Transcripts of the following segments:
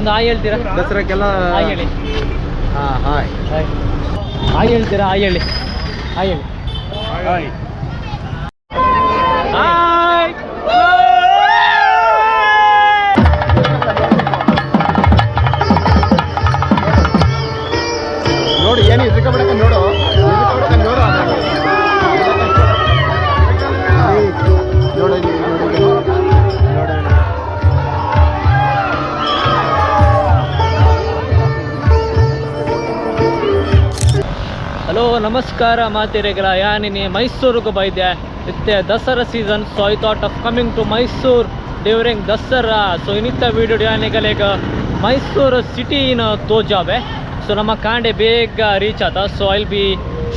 ಒಂದು ಹಾಯ್ ಹೇಳ್ತೀರಾ? ದಸರಾಕ್ಕೆಲ್ಲ ಹಾಯ್ ಹೇಳಿ. ಹಾಂ ಹಾಯ್ ಹಾಯ್ ಹಾಯ್ ಹೇಳ್ತೀರಾ? ಹಾಯ್ ಹೇಳಿ. ಹಾಯ್ ಹೇಳಿ. ಹಾಯ್ ಹಾಯ್ ನೋಡು ಏನು ಇದ್ರಕ ನೋಡು ನೋಡು ಹಲೋ ನಮಸ್ಕಾರ ಮಾತಿರೆಗಳ ಯಾನಿನಿ ಮೈಸೂರಿಗೆ ಬೈದೆ ಇತ್ತೆ Dasara season so I thought of coming to Mysore during Dasara so ಇನ್ನಿತ್ತ ವೀಡಿಯೋ ಯಾನಿಗಲೇಗ ಮೈಸೂರು ಸಿಟಿನ ತೋಜಾವೆ ಸೊ ನಮ್ಮ ಕಾಂಡೆ ಬೇಗ ರೀಚ್ ಆತ so I'll be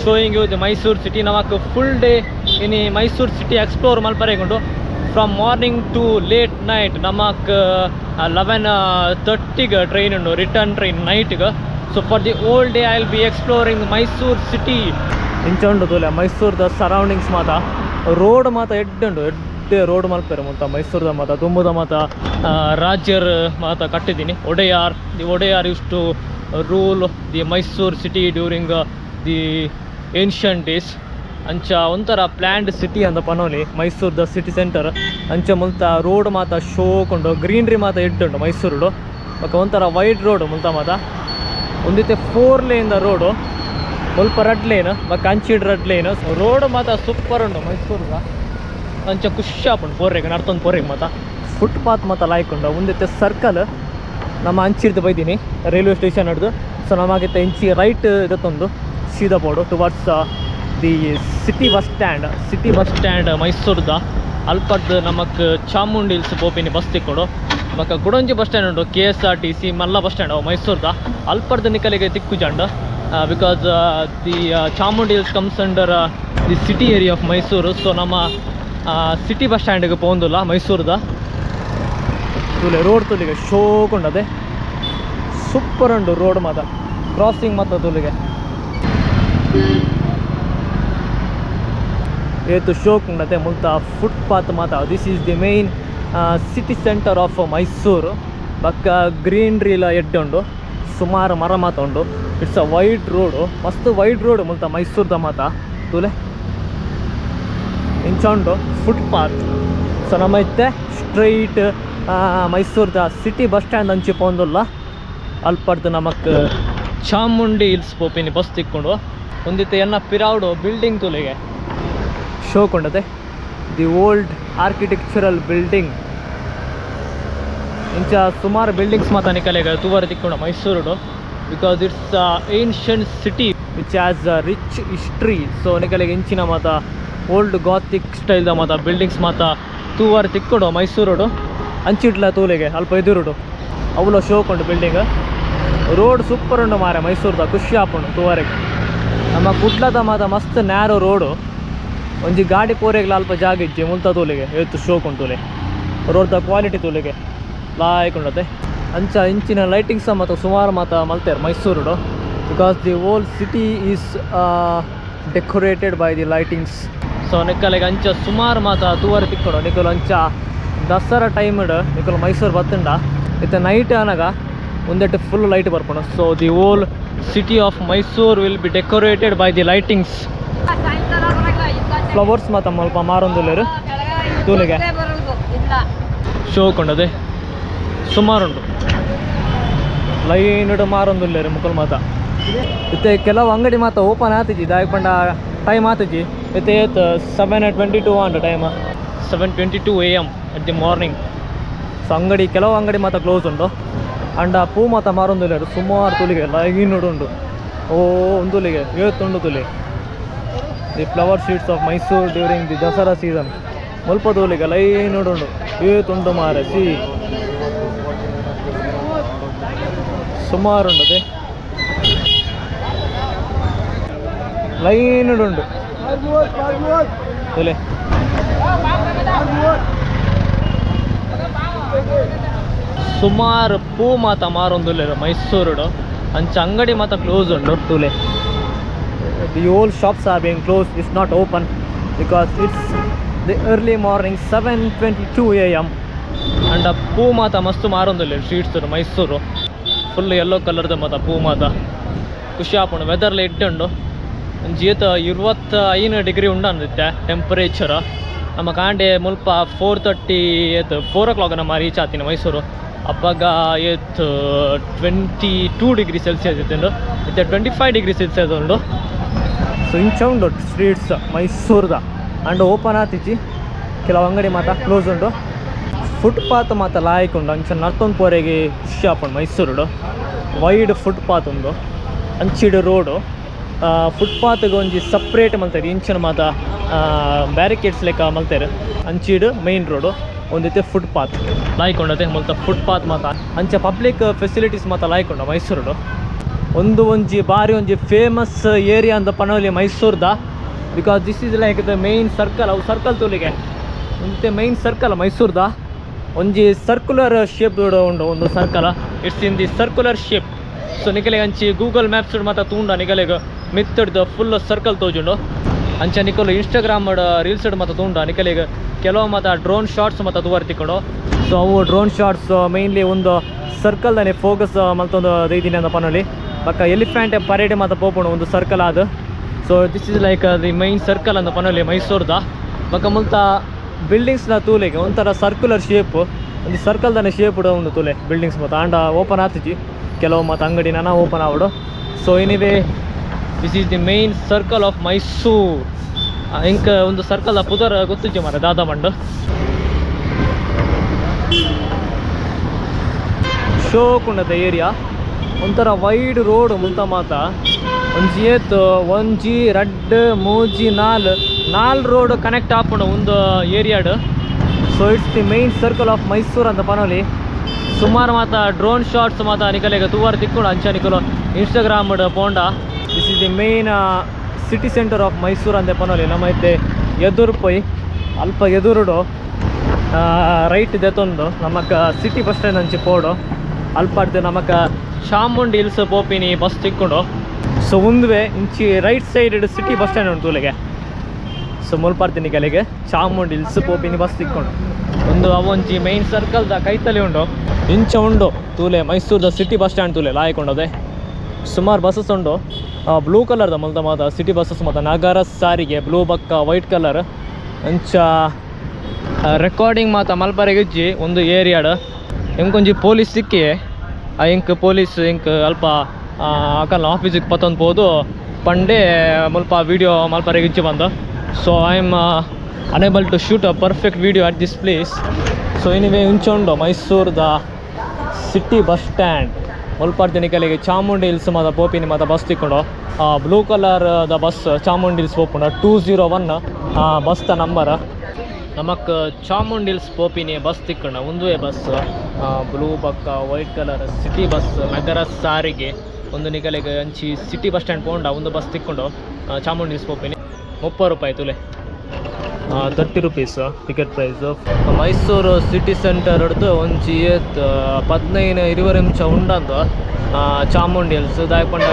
showing you the Mysuru city ನಮಕ್ ಫುಲ್ ಡೇ ಇನಿ ಮೈಸೂರು ಸಿಟಿ ಎಕ್ಸ್ಪ್ಲೋರ್ ಮಲ್ಪರೆಗೊಂಡು from morning to late night ನಮಕ್ 11:30 ಟ್ರೈನ್ ಉಂಡು ರಿಟರ್ನ್ ಟ್ರೈನ್ ನೈಟ್ಗೆ so for the whole day I will be exploring Mysuru city ಇಂಚುಂಡು ತೋಲೆ ಮೈಸೂರ್ದ ಸರೌಂಡಿಂಗ್ಸ್ ಮಾತ ರೋಡ್ ಮಾತ ಎಡ್ಡುಂಡು ಎಡ್ಡೆ ರೋಡ್ ಮಲ್ಪೆರೆ ಮುಲ್ತ ಮೈಸೂರ್ದ ಮಾತ ತುಂಬುದ ಮಾತ ರಾಜ್ಯರ್ ಮಾತ ಕಟ್ಟಿದ್ದೀನಿ Wodeyar used to rule the Mysuru city during the ancient days ಅಂಚ ಒಂಥರ ಪ್ಲ್ಯಾಂಡ್ ಸಿಟಿ ಅಂತ ಪನೋಲಿ ಮೈಸೂರ್ದ ಸಿಟಿ ಸೆಂಟರ್ ಅಂಚ ಮುಲ್ತ ರೋಡ್ ಮಾತ ಶೋಕೊಂಡು ಗ್ರೀನ್ರಿ ಮಾತ ಎಡ್ಡುಂಡು ಮೈಸೂರು ಬೊಕ ಒಂಥರ ವೈಡ್ ರೋಡ್ ಮುಲ್ತ ಮಾತ ಒಂದಿತ್ತೆ 4 ಲೇನ್ ರೋಡು ಮುಲ್ಪ ರೆಡ್ ಲೇನ್ ಬೊಕ ಅಂಚಿಡ್ ರೆಡ್ ಲೇನ್ ರೋಡ್ ಮಾತ ಸೂಪರ್ ಉಂಡು ಮೈಸೂರ್ಗ ಅಂಚ ಖುಷಿ ಆಪುಂಡು ಪೋರೆಗೆ ನಡ್ತೊಂದು ಪೋರೆಗೆ ಮಾತ ಫುಟ್ಪಾತ್ ಮಾತ ಲಾಯ್ಕೊಂಡು ಒಂದಿತ್ತೆ ಸರ್ಕಲ್ ನಮ್ಮ ಅಂಚಿಡ್ದು ಬೈದೀನಿ ರೈಲ್ವೆ ಸ್ಟೇಷನ್ ಹಿಡ್ದು ಸೊ ನಮಗಿತ್ತೆ ಇಂಚಿ ರೈಟ್ ಇದತ್ತೊಂದು ಸೀದಾ board towards the city bus stand ಮೈಸೂರ್ದ ಅಲ್ಪದ್ದು ನಮಕ್ ಚಾಮುಂಡಿ ಹಿಲ್ಸ್ ಬೋಪಿನಿ ಬಸ್ ತಿಕ್ಕೊಂಡು ಬೊಕ ಗುಡಂಜಿ ಬಸ್ ಸ್ಟ್ಯಾಂಡ್ ಉಂಟು KSRTC ಮಲ್ಲ ಬಸ್ ಸ್ಟ್ಯಾಂಡ್ ಮೈಸೂರ್ದ ಅಲ್ಪರ್ದ ನಿಕಲಿಗೆ ತಿಕ್ಕುಜಂಡ್ because the Chamundi hills comes under the city area of Mysuru so ನಮ್ಮ ಸಿಟಿ ಬಸ್ ಸ್ಟ್ಯಾಂಡ್ಗೆ ಪೋಂದುಲ್ಲ ಮೈಸೂರ್ದ ತುಲೆ ರೋಡ್ ತುಲಿಗೆ ಶೋಕೊಂಡದೆ ಸೂಪರ್ ಉಂಡು ರೋಡ್ ಮಾತ ಕ್ರಾಸಿಂಗ್ ಮಾತ ತುಲಿಗೆ ಏತು ಶೋಕೊಂಡದೆ ಮುಲ್ತ ಫುಟ್ಪಾತ್ ಮಾತ this is the main city centre of Mysuru ಬಕ್ಕ ಗ್ರೀನ್ರಿ ಎಲ್ಲ ಎಡ್ಡುಂಡು ಸುಮಾರು ಮರ ಮಾತ ಉಂಡು ಇಟ್ಸ್ ಅ ವೈಡ್ ರೋಡು ಮಸ್ತ್ ವೈಡ್ ರೋಡ್ ಮುಲ್ತ ಮೈಸೂರ್ದ ಮಾತ ತೂಲೆ ಇಂಚುಂಡು ಫುಟ್ಪಾತ್ ಸೊ ನಮ್ಮ ಇತ್ತೆ ಸ್ಟ್ರೈಟ್ ಮೈಸೂರ್ದ ಸಿಟಿ ಬಸ್ ಸ್ಟ್ಯಾಂಡ್ ಅಂಚಿ ಪೋಂದುಲ್ಲ ಅಲ್ಪಡ್ದು ನಮಕ್ ಚಾಮುಂಡಿ ಹಿಲ್ಸ್ ಪೋಪಿನಿ ಬಸ್ ತಿಕ್ಕೊಂಡು ಒಂದಿತ್ತೆ ಎನ್ನ ಪಿರಾವ್ಡು ಬಿಲ್ಡಿಂಗ್ ತುಲಿಗೆ ಶೋಕೊಂಡದೆ ದಿ ಓಲ್ಡ್ ಆರ್ಕಿಟೆಕ್ಚರಲ್ ಬಿಲ್ಡಿಂಗ್ ಇಂಚ ಸುಮಾರು ಬಿಲ್ಡಿಂಗ್ಸ್ ಮಾತ ನಿಕಲೆಗ ತೂವರೆ ತಿಕ್ಕೊಂಡು Mysuru because it's ancient city which has a rich history so ನಿಕಲೆಗೆ ಇಂಚಿನ ಮಾತ ಓಲ್ಡ್ ಗಾತಿಕ್ ಸ್ಟೈಲ್ದ ಮಾತ ಬಿಲ್ಡಿಂಗ್ಸ್ ಮಾತ ತೂವರೆ ತಿಕ್ಕೊಂಡು ಮೈಸೂರು ಅಂಚಿಡ್ಲ ತೂಲೆಗೆ ಅಲ್ಪ ಎದುರುಡು ಅವಲ ಶೋಕೊಂಡು ಬಿಲ್ಡಿಂಗ್ ರೋಡ್ ಸೂಪರ್ ಉಂಡು ಮಾರೆ ಮೈಸೂರ್ದ ಖುಷಿ ಆಪುಂಡು ತೂವರೆಗೆ ನಮ್ಮ ಕುಡ್ಲದ ಮಾತ ಮಸ್ತ್ ನ್ಯಾರೋ ರೋಡು ಒಂಜಿ ಗಾಡಿ ಪೋರೆಗ್ಲ ಅಲ್ಪ ಜಾಗ ಇಜ್ಜಿ ಮುಲ್ತ ತೂಲೆಗೆ ಏತು ಶೋಕೊಂಡು ತೂಲೆ ರೋಡ್ದ ಕ್ವಾಲಿಟಿ ತೂಲೆಗೆ ಲಾಯ್ಕೊಂಡತೆ ಅಂಚ ಇಂಚಿನ ಲೈಟಿಂಗ್ಸ ಮತ್ತು ಸುಮಾರು ಮಾತ ಮಲ್ತೇರು Mysuru because the whole city is decorated by the lightings so ನಿಕ್ಕಲೆಗೆ ಅಂಚ ಸುಮಾರು ಮಾತ ತೂವರೆ ತಿಕ್ಕೊಂಡು ನಿಕ್ಕಲು ಅಂಚ ದಸರಾ ಟೈಮ್ಡ್ ನಿಕ್ಕಲು ಮೈಸೂರು ಬತ್ತಂಡ ಇತ್ತೆ ನೈಟ್ ಅನಾಗ ಒಂದೆಟ್ಟು ಫುಲ್ ಲೈಟ್ ಬರ್ಪುಂಡು so the whole city of Mysuru will be decorated by the lightings flowers ಮಾತ ಸ್ವಲ್ಪ ಮಾರೊಂದುಲ್ಲೇರು ತೂಲಿಗೆ ಶೋಕೊಂಡದೆ ಸುಮಾರುಂಟು ಲೈನ್ ಮಾರೊಂದುಲ್ಲೇರು ಮುಕ್ಕಲು ಮಾತ ಇತ್ತೆ ಕೆಲವು ಅಂಗಡಿ ಮಾತ ಓಪನ್ ಆತಿಜಿ ದಾಯಕ್ ಪಂಡ ಟೈಮ್ ಆತಿಜಿ ಇತ್ತೆ 7:22 ಅಂಟ time 7:22 AM at the morning so ಅಂಗಡಿ ಕೆಲವು ಅಂಗಡಿ ಮಾತ ಕ್ಲೋಸ್ ಉಂಟು ಅಂಡ ಪೂ ಮಾತ ಮಾರೊಂದುಲ್ಲೇರು ಸುಮಾರು ತುಲಿಗೆ ಲೈನ್ ಉಂಡು ಓ ಒಂದುಲಿಗೆ ಏತ್ತುಂಡು ತುಲಿ the flower sheets of Mysuru during the Dasara season ಮುಲ್ಪ ತೂಲಿಗೆ ಲೈನ್ ಉಂಡು ಏತುಂಡು ಮಾರೆ ಸಿ ಸುಮಾರು ಉಂಡದೆ ಲೈನ್ ಉಂಡು ತುಲೆ ಸುಮಾರು ಪೂ ಮಾತ ಮಾರೊಂದುಲ್ಲೇರು ಮೈಸೂರು ಅಂಚ ಅಂಗಡಿ ಮಾತ ಕ್ಲೋಸ್ ಉಂಡು ತೂಲೆ the whole shops are being closed. It's not open because it's the early morning 7:22 AM and ಪೂ ಮಾತ ಮಸ್ತ್ ಮಾರೊಂದಿಲ್ಲ ಸ್ಟ್ರೀಟ್ಸ್ ಮೈಸೂರು ಫುಲ್ ಯೆಲ್ಲೋ ಕಲರ್ದ ಮಾತ ಪೂ ಮಾತ ಖುಷಿ ಆಪುಂಡು ವೆದರ್ಲ ಇಡ್ಡುಂಡು ಜೀತ 25 ಡಿಗ್ರಿ ಉಂಡು ಅಂದಿತ್ತೆ ಟೆಂಪರೇಚರ್ ನಮ್ಮ ಕಾಂಡೆ ಮುಲ್ಪ 4:30 4 o'clock ನಮ್ಮ ರೀಚ್ ಆತೀನಿ ಮೈಸೂರು ಅಪ್ಪಾಗ 22 ಡಿಗ್ರಿ ಸೆಲ್ಸಿಯಸ್ ಇತ್ತು ಇತ್ತೆ 25 ಡಿಗ್ರಿ ಸೆಲ್ಸಿಯಸ್ ಉಂಡು ಸೊ ಇಂಚ ಉಂಡು ಸ್ಟ್ರೀಟ್ಸ್ ಮೈಸೂರ್ದ ಅಂಡ್ ಓಪನ್ ಆತಿಚ್ಚಿ ಕೆಲವು ಅಂಗಡಿ ಮಾತ ಕ್ಲೋಸ್ ಉಂಡು ಫುಟ್ಪಾತ್ ಮಾತ ಲಾಯ್ಕ್ ಉಂಡು ಅಂಚ ನರ್ತೊಂದು ಪೋರೆಗೆ ಖುಷಿ ಆಪುಂಡು ಮೈಸೂರುಡು ವೈಡ್ ಫುಟ್ಪಾತ್ ಉಂಡು ಅಂಚಿಡು ರೋಡು ಫುಟ್ಪಾತ್ಗೆ ಒಂಜಿ ಸಪ್ರೇಟ್ ಮಲ್ತಾರೆ ಇಂಚಿನ ಮಾತ ಬ್ಯಾರಿಕೇಡ್ಸ್ ಲೆಕ್ಕ ಮಲ್ತಾರೆ ಅಂಚಿಡು ಮೈನ್ ರೋಡು ಒಂದಿತ್ತೆ ಫುಟ್ಪಾತ್ ಲಾಯ್ಕೊಂಡತೆ ಮಲ್ತ ಫುಟ್ಪಾತ್ ಮಾತ ಅಂಚ ಪಬ್ಲಿಕ್ ಫೆಸಿಲಿಟೀಸ್ ಮಾತ ಲಾಯ್ಕೊಂಡ ಮೈಸೂರುಡು ಒಂಜಿ ಬಾರಿ ಒಂಜಿ ಫೇಮಸ್ ಏರಿಯಾ ಅಂತ ಪನೋಲಿ ಮೈಸೂರ್ದ because this is like the main circle ಅವು ಸರ್ಕಲ್ ತೋಲಿಗೆ ಮತ್ತೆ ಮೈನ್ ಸರ್ಕಲ್ ಮೈಸೂರ್ದ ಒಂಜಿ ಸರ್ಕ್ಯುಲರ್ ಶೇಪ್ ಉಂಡು ಒಂದು circle it's in the circular shape so ನಿಕಲೆಗೆ ಅಂಚಿ ಗೂಗಲ್ ಮ್ಯಾಪ್ಸ್ ಮಾತ ತೂಂಡ ನಿಕಲೆಗೆ ಮಿತ್ತಡ್ದು ಫುಲ್ ಸರ್ಕಲ್ ತೋಜುಂಡು ಅಂಚ ನಿಕಲು ಇನ್ಸ್ಟಾಗ್ರಾಮ್ ರೀಲ್ಸ್ ಮಾತ ತೂಂಡ ನಿಕಲೆಗೆ ಕೆಲವು ಮಾತ ಡ್ರೋನ್ ಶಾರ್ಟ್ಸ್ ಮಾತ ತೂವರ್ತಿಕೊಂಡು ಸೊ ಅವು ಡ್ರೋನ್ ಶಾರ್ಟ್ಸ್ ಮೇಯ್ನ್ಲಿ ಒಂದು ಸರ್ಕಲ್ದಾನೆ ಫೋಕಸ್ ಮಲ್ತೊಂದು ದೈದಿನಿ ಅಂತ ಪನೋಲಿ ಪಕ್ಕ ಎಲಿಫೆಂಟ್ ಪರೇಡ್ ಮಾತ ಪೋಪುಂಡು ಒಂದು ಸರ್ಕಲ್ ಆದ so this is like the main circle ಅಂತ ಪನೋಲಿ ಮೈಸೂರ್ದ ಪಕ್ಕ ಮುಲ್ತ ಬಿಲ್ಡಿಂಗ್ಸ್ನ ತೂಲೆಗೆ ಒಂಥರ ಸರ್ಕ್ಯುಲರ್ ಶೇಪ್ ಒಂದು ಸರ್ಕಲ್ದಾನೆ ಶೇಪ್ ಉಂಡು ತೂಲೆ ಬಿಲ್ಡಿಂಗ್ಸ್ ಮಾತ ಆಂಡ ಓಪನ್ ಆತಿಜಿ ಕೆಲವು ಮಾತು ಅಂಗಡಿ ನಾನು ಓಪನ್ ಆವಡು so anyway this is the main circle of Mysore ಇಂಕ ಒಂದು ಸರ್ಕಲ್ ಪುದರ್ ಗೊತ್ತಿಜ್ಜಿ ಮಾರ ದಾದಾಮಂಡು ಶೋಕುಂಡದ ಏರಿಯಾ ಒಂಥರ ವೈಡ್ ರೋಡ್ ಮುಂತ ಮಾತ ಒಂಜಿ ಏತ್ ಒಂಜಿ 2 3 4 ರೋಡ್ ಕನೆಕ್ಟ್ ಆಪುಂಡು ಒಂದು ಏರಿಯಾಡ್ so it's the main circle of Mysore ಅಂತ ಪನೋಲಿ ಸುಮಾರು ಮಾತ ಡ್ರೋನ್ ಶಾಟ್ಸ್ ಮಾತ ನಿಕಲೆಗೆ ತೂವಾರ ತಿಕ್ಕೊಂಡು ಅಂಚ ನಿಕಲು ಇನ್ಸ್ಟಾಗ್ರಾಮ್ ಪೋಂಡ this is the main city centre of Mysuru ಅಂತ ಪನೋಲಿ ನಮ್ಮ ಇದ್ದೆ ಎದುರು ಪೊಯ್ ಅಲ್ಪ ಎದುರುಡು ರೈಟ್ ದೆತೊಂದು ನಮಕ ಸಿಟಿ ಬಸ್ ಸ್ಟ್ಯಾಂಡ್ ಅಂಚಿ ಪೋಡು ಅಲ್ಪಾಡ್ದು ನಮಕ ಚಾಮುಂಡಿ ಹಿಲ್ಸ್ ಪೋಪಿನಿ ಬಸ್ ತಿಕ್ಕೊಂಡು ಸೊ ಒಂದುವೆ ಇಂಚಿ right side city bus stand ಉಂಟು ತೂಲೆಗೆ ಸೊ ಮುಲ್ಪಾಡ್ತೀನಿ ಕೆಲೆಗೆ ಚಾಮುಂಡಿ ಹಿಲ್ಸ್ ಪೋಪಿನಿ ಬಸ್ ತಿಕ್ಕೊಂಡು ಒಂದು ಅವೊಂಜಿ ಮೈನ್ ಸರ್ಕಲ್ದ ಕೈತಲಿ ಉಂಡು ಇಂಚ ಉಂಡು ತೂಲೆ ಮೈಸೂರ್ದ ಸಿಟಿ ಬಸ್ ಸ್ಟ್ಯಾಂಡ್ ತೂಲೆ ಲಾಯ್ಕೊಂಡದೆ ಸುಮಾರು ಬಸ್ಸಸ್ ಉಂಡು ಬ್ಲೂ ಕಲರ್ದ ಮಲ್ದ ಮಾತ ಸಿಟಿ ಬಸ್ಸಸ್ ಮಾತ ನಗರ ಸಾರಿಗೆ ಬ್ಲೂ ಬಕ್ಕ ವೈಟ್ ಕಲರ್ ಅಂಚ ರೆಕಾರ್ಡಿಂಗ್ ಮಾತ ಮಲ್ಪರೆಗಿಜ್ಜಿ ಒಂದು ಏರಿಯಾಡ್ ಇಂಕೊಂಜಿ ಪೊಲೀಸ್ ಸಿಕ್ಕಿ ಇಂಕ್ ಪೊಲೀಸ್ ಇಂಕ್ ಅಲ್ಪ ಅಕಲ್ ಆಫೀಸಿಗೆ ಪತ್ತೊಂದು ಹೋದು ಪಂಡೆ ಮುಲ್ಪ ವೀಡಿಯೋ ಮಲ್ಪರೆಗಿಜ್ಜಿ ಬಂದು so I am unable to shoot a perfect video at this place so anyway ಉಂಚುಂಡು ಮೈಸೂರ್ದ ಸಿಟಿ ಬಸ್ ಸ್ಟ್ಯಾಂಡ್ ಮುಲ್ಪಾಡ್ತೀನಿ ಕೆಲೆಗೆ ಚಾಮುಂಡಿ ಹಿಲ್ಸ್ ಮಾತ ಪೋಪಿನಿ ಮಾತ ಬಸ್ ತಿಕ್ಕೊಂಡು ಬ್ಲೂ ಕಲರ್ದ ಬಸ್ ಚಾಮುಂಡಿ ಹಿಲ್ಸ್ ಪೋಪುಂಡು 201 ಬಸ್ದ ನಂಬರ್ ನಮಕ್ ಚಾಮುಂಡಿ ಹಿಲ್ಸ್ ಪೋಪಿನಿ ಬಸ್ ತಿಕ್ಕೊಂಡು ಒಂದುವೇ ಬಸ್ ಬ್ಲೂ ಬಕ್ಕ ವೈಟ್ ಕಲರ್ ಸಿಟಿ ಬಸ್ ನಗರ ಸಾರಿಗೆ ಒಂದು ನಿಕಲೆಗೆ ಅಂಚಿ ಸಿಟಿ ಬಸ್ ಸ್ಟ್ಯಾಂಡ್ ಪೋಂಡ ಒಂದು ಬಸ್ ತಿಕ್ಕೊಂಡು ಚಾಮುಂಡಿ ಹಿಲ್ಸ್ ಪೋಪಿನಿ 30 ರೂಪಾಯಿ ತುಲೆ 30 rupees ticket price Mysuru city centre ಹಿಡ್ದು ಒಂಜಿ 15-20 ನಿಮಿಷ ಉಂಡಂದು ಚಾಮುಂಡಿ ಹಿಲ್ಸ್ ದಾಯಕೊಂಡ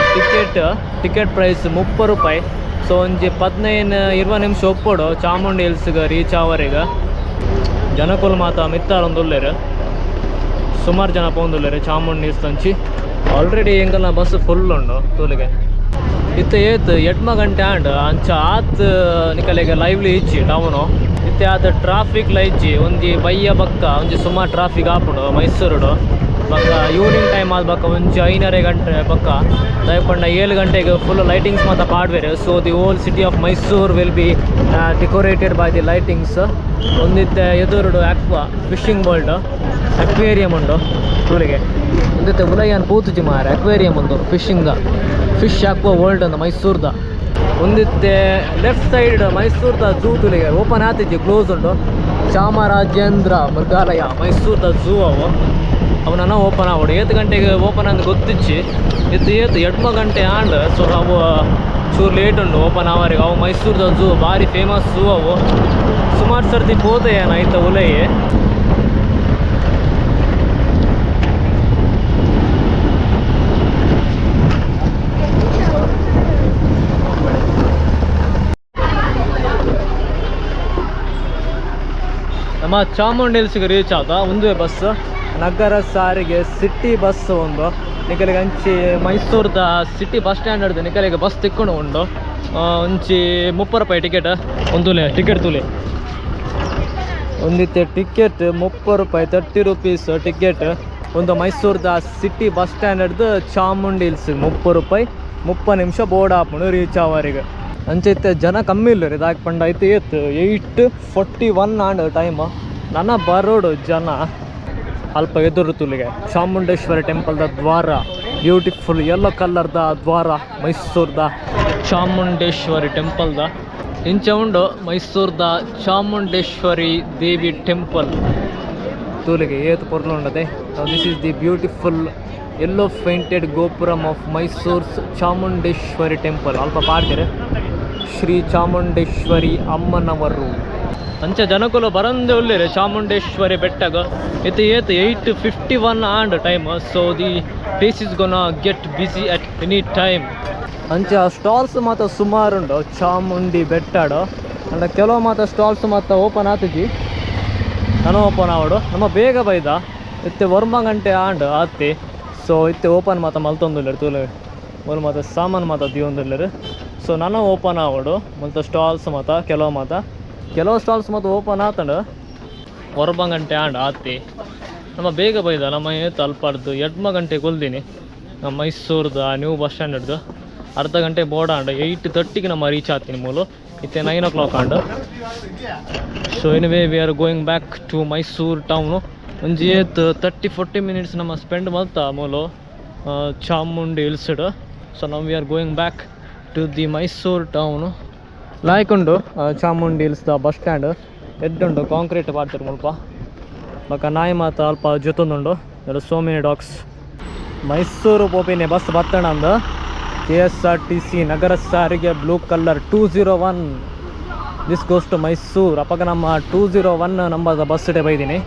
ಟಿಕೆಟ್ ಪ್ರೈಸ್ 30 ರೂಪಾಯಿ ಸೊ ಒಂಜಿ 15-20 ನಿಮಿಷ ಒಪ್ಪೋಡು ಚಾಮುಂಡಿ ಹಿಲ್ಸ್ಗೆ ರೀಚ್ ಆವರೆಗೆ ಜನಕುಲ್ ಮಾತ ಮಿತ್ತಾರೊಂದುಲ್ಲೇರು ಸುಮಾರು ಜನ ಪೋಂದುಲ್ಲೇರು ಚಾಮುಂಡಿ ಹಿಲ್ಸ್ ಅಂಚಿ ಆಲ್ರೆಡಿ ಎಂಕಲ್ನ ಬಸ್ ಫುಲ್ ಉಂಡು ತೂಲಿಗೆ ಇತ್ತೆ ಏತ್ 8 ಗಂಟೆ ಆಂಡ್ ಅಂಚ ಆತ್ ನಿಕಲೆಗೆ ಲೈವ್ಲಿ ಇಚ್ಚಿ ಟೌನು ಇತ್ತೆ ಆದ ಟ್ರಾಫಿಕ್ ಲೈಚಿ ಒಂಜಿ ಬಯ್ಯ ಬಕ್ಕ ಒಂಜಿ ಸುಮಾರು ಟ್ರಾಫಿಕ್ ಆಪುಂಡು ಮೈಸೂರುಡು ಬಕ್ಕ ಈವ್ನಿಂಗ್ ಟೈಮ್ ಆದ ಬಕ್ಕ ಒಂಜಿ 5:30 ಗಂಟೆ ಬಕ್ಕ ದಯಪಂಡ 7 ಗಂಟೆಗೆ ಫುಲ್ ಲೈಟಿಂಗ್ಸ್ ಮಾತ ಪಾಡ್ವೇರು so the whole city of Mysore will be decorated by the lightings ಒಂದಿತ್ತೆ ಎದುರುಡು ಆಕ್ವಾ ಫಿಶಿಂಗ್ ವರ್ಲ್ಡ್ ಅಕ್ವೇರಿಯಂ ಉಂಡು ಟೂರಿಗೆ ಒಂದಿತ್ತೆ ಉಲಯನ್ ಪೂತುಜಿ ಮಾರ ಅಕ್ವೇರಿಯಂ ಉಂಟು ಫಿಶಿಂಗ್ದ ಫಿಶ್ ಆಕ್ವಾ ವರ್ಲ್ಡ್ ಅಂತ ಮೈಸೂರ್ದ ಒಂದಿತ್ತೆ ಲೆಫ್ಟ್ ಸೈಡ್ ಮೈಸೂರ್ದ ಝೂ ತುಲಿಗೆ ಓಪನ್ ಆತಿದ್ದಿ ಕ್ಲೋಸ್ ಉಂಟು ಚಾಮರಾಜೇಂದ್ರ ಮೃಗಾಲಯ ಮೈಸೂರ್ದ ಝೂ ಅವನನ್ನ ಓಪನ್ ಆಗೋಡು 7 ಗಂಟೆಗೆ ಓಪನ್ ಅಂತ ಗೊತ್ತಿಚ್ಚಿ ಏತು 8 ಗಂಟೆ ಆಂಡ್ ಸೊ ಅವು ಚೂರು ಲೇಟ್ ಉಂಡು ಓಪನ್ ಆವರಿಗೆ ಅವು ಮೈಸೂರ್ದ ಝೂ ಭಾರಿ ಫೇಮಸ್ ಝೂ ಅವು ಸುಮಾರು ಸರ್ತಿ ಪೋತೆ ಏನಾಯ್ತ ಉಲಯೇ ನಮ್ಮ ಚಾಮುಂಡಿ ಹಿಲ್ಸ್ಗೆ ರೀಚ್ ಆದ ಒಂದೇ ಬಸ್ ನಗರ ಸಾರಿಗೆ ಸಿಟಿ ಬಸ್ ಒಂದು ನಿಕಲಿಗೆ ಅಂಚಿ ಮೈಸೂರ್ದ ಸಿಟಿ ಬಸ್ ಸ್ಟ್ಯಾಂಡ್ ಹಿಡ್ದು ನಿಕಲಿಗೆ ಬಸ್ ತಿಕ್ಕೊಂಡು ಉಂಡು ಒಂಚಿ 30 ರೂಪಾಯಿ ಟಿಕೆಟ್ ಒಂದುಲೆ ಟಿಕೆಟ್ ತುಲೆ ಒಂದಿತ್ತೆ ಟಿಕೆಟ್ 30 ರೂಪಾಯಿ 30 ರೂಪೀಸ್ ಟಿಕೆಟ್ ಒಂದು ಮೈಸೂರ್ದ ಸಿಟಿ ಬಸ್ ಸ್ಟ್ಯಾಂಡ್ ಹಿಡ್ದು ಚಾಮುಂಡಿ ಹಿಲ್ಸ್ 30 ರೂಪಾಯಿ 30 ನಿಮಿಷ ಬೋರ್ಡ್ ಹಾಕೊಂಡು ರೀಚ್ ಆವರಿಗೆ ಅಂಚೈತೆ ಜನ ಕಮ್ಮಿ ಇಲ್ಲ ರೀ ಇದಾಗಿ ಪಂಡ ಐತೆ 8:41 ಆಂಡ್ ಟೈಮ್ ನನ್ನ ಬರೋಡು ಜನ ಅಲ್ಪ ಎದುರು ತುಲಿಗೆ ಚಾಮುಂಡೇಶ್ವರಿ ಟೆಂಪಲ್ದ ದ್ವಾರ ಬ್ಯೂಟಿಫುಲ್ ಯೆಲ್ಲೋ ಕಲರ್ದ ದ್ವಾರ ಮೈಸೂರ್ದ ಚಾಮುಂಡೇಶ್ವರಿ ಟೆಂಪಲ್ದ ಇಂಚ ಉಂಡು ಮೈಸೂರ್ದ ಚಾಮುಂಡೇಶ್ವರಿ ದೇವಿ ಟೆಂಪಲ್ ತೂಲಿಗೆ ಏತು ಪೊರ್ಲು ಉಂಡದೆ this is the beautiful yellow painted gopuram of Mysore's Chamundeshwari temple ಅಲ್ಪ ಪಾಡ್ತಾರೆ ಶ್ರೀ ಚಾಮುಂಡೇಶ್ವರಿ ಅಮ್ಮನವರು ಅಂಚೆ ಜನಕುಲು ಬರಂದೇ ಉಳ್ಳೇರೆ ಚಾಮುಂಡೇಶ್ವರಿ ಬೆಟ್ಟಗ ಇದು 8:51 and time so the place is gonna get busy at any time ಅಂಚೆ ಸ್ಟಾಲ್ಸ್ ಮಾತ್ರ ಸುಮಾರು ಉಂಡು ಚಾಮುಂಡಿ ಬೆಟ್ಟಡು ಅಂಡ ಕೆಲವು ಮಾತ್ರ ಸ್ಟಾಲ್ಸ್ ಮಾತ್ರ ಓಪನ್ ಆತಜಿ ನಾನು ಓಪನ್ ಆವಡು ನಮ್ಮ ಬೇಗ ಬೈದ ಇತ್ತೆ 1 ಗಂಟೆ ಆಂಡ್ ಆತಿ ಸೊ ಇತ್ತೆ ಓಪನ್ ಮಾತ್ರ ಮಲ್ತೊಂದುಲ್ಲೇರು ತೂಲೆ ಒಂದು ಮಾತ್ರ ಸಾಮಾನು ಮಾತ್ರ ದಿಯೊಂದುಲ್ಲೇರು ಸೊ ನಾನು ಓಪನ್ ಆವಡು ಮತ್ತು ಸ್ಟಾಲ್ಸ್ ಮಾತ್ರ ಕೆಲವು ಸ್ಟಾಲ್ಸ್ ಮತ್ತು ಓಪನ್ ಆತಂಡು 1 ಗಂಟೆ ಆಂಡ್ ಆತಿ ನಮ್ಮ ಬೇಗ ಬೈದ ನಮ್ಮ ಏತು ಅಲ್ಪಾಡ್ದು 2 ಗಂಟೆ ಕೊಲ್ದೀನಿ ನಮ್ಮ ಮೈಸೂರ್ದು ನ್ಯೂ ಬಸ್ ಸ್ಟ್ಯಾಂಡ್ ಹಿಡ್ದು ಅರ್ಧ ಗಂಟೆ ಬೋರ್ಡ್ ಆಂಡ್ 8:30ಗೆ ನಮ್ಮ ರೀಚ್ ಆಗ್ತೀನಿ ಮೂಲು ಇತ್ತೆ 9 o'clock and so anyway we are going back to Mysuru town ಒಂಜಿ 30-40 ಮಿನಿಟ್ಸ್ ನಮ್ಮ ಸ್ಪೆಂಡ್ ಮಲ್ತ ಮೂಲು ಚಾಮುಂಡಿ ಹಿಲ್ಸ್ಡ್ ಸೊ ನಾವು we are going back to the Mysuru town ಲಾಯ್ಕೊಂಡು ಚಾಮುಂಡಿ ಹಿಲ್ಸ್ದ ಬಸ್ ಸ್ಟ್ಯಾಂಡ್ ಎಡ್ಡುಂಡು ಕಾಂಕ್ರೀಟ್ ಮಾಡ್ತಾರೆ ಮುಲ್ಪ ಬಕ್ಕ ನಾಯಿ ಮಾತ ಅಲ್ಪ ಜೊತೊಂದುಂಡು ಎರಡು ಸೋ ಮೆನಿ ಡಾಗ್ಸ್ ಮೈಸೂರು ಪೋಪಿನಿ ಬಸ್ ಬತ್ತಣ ಅಂದು KSRTC ನಗರ ಸಾರಿಗೆ blue colour 201 this goes to Mysuru ಅಪ್ಪಗ ನಮ್ಮ 201 ನಂಬರ್ದ ಬಸ್ ಇಡೆ ಬೈದೀನಿ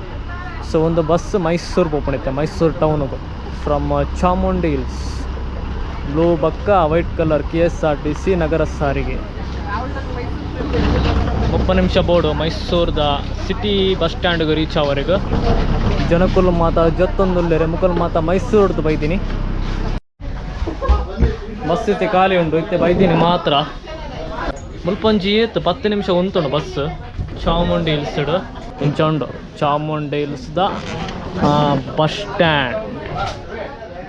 ಸೊ ಒಂದು ಬಸ್ ಮೈಸೂರು ಪೋಪಣಿತ್ತೆ ಮೈಸೂರು ಟೌನಿಗೆ ಫ್ರಮ್ ಚಾಮುಂಡಿ ಹಿಲ್ಸ್ ಬ್ಲೂ ಬಕ್ಕ ವೈಟ್ ಕಲರ್ KSRTC ನಗರ ಸಾರಿಗೆ 30 ನಿಮಿಷ ಬೋರ್ಡು ಮೈಸೂರ್ದ ಸಿಟಿ ಬಸ್ ಸ್ಟ್ಯಾಂಡ್ಗೆ ರೀಚ್ ಆವರೆಗೆ ಜನಕುಲ್ ಮಾತ ಜೊತ್ತೊಂದುಲ್ಲೇರೆ ಮುಕುಲ್ ಮಾತ ಮೈಸೂರ್ದು ಬೈದೀನಿ ಬಸ್ ಇತ್ತೆ ಖಾಲಿ ಉಂಟು ಇತ್ತೆ ಬೈದೀನಿ ಮಾತ್ರ ಮುಲ್ಪಂಜಿ 10 ನಿಮಿಷ ಉಂಟುಂಡು ಬಸ್ ಚಾಮುಂಡಿ ಹಿಲ್ಸ್ಡ್ ಇಂಚ ಉಂಡು ಚಾಮುಂಡಿ ಹಿಲ್ಸ್ದ ಬಸ್ ಸ್ಟ್ಯಾಂಡ್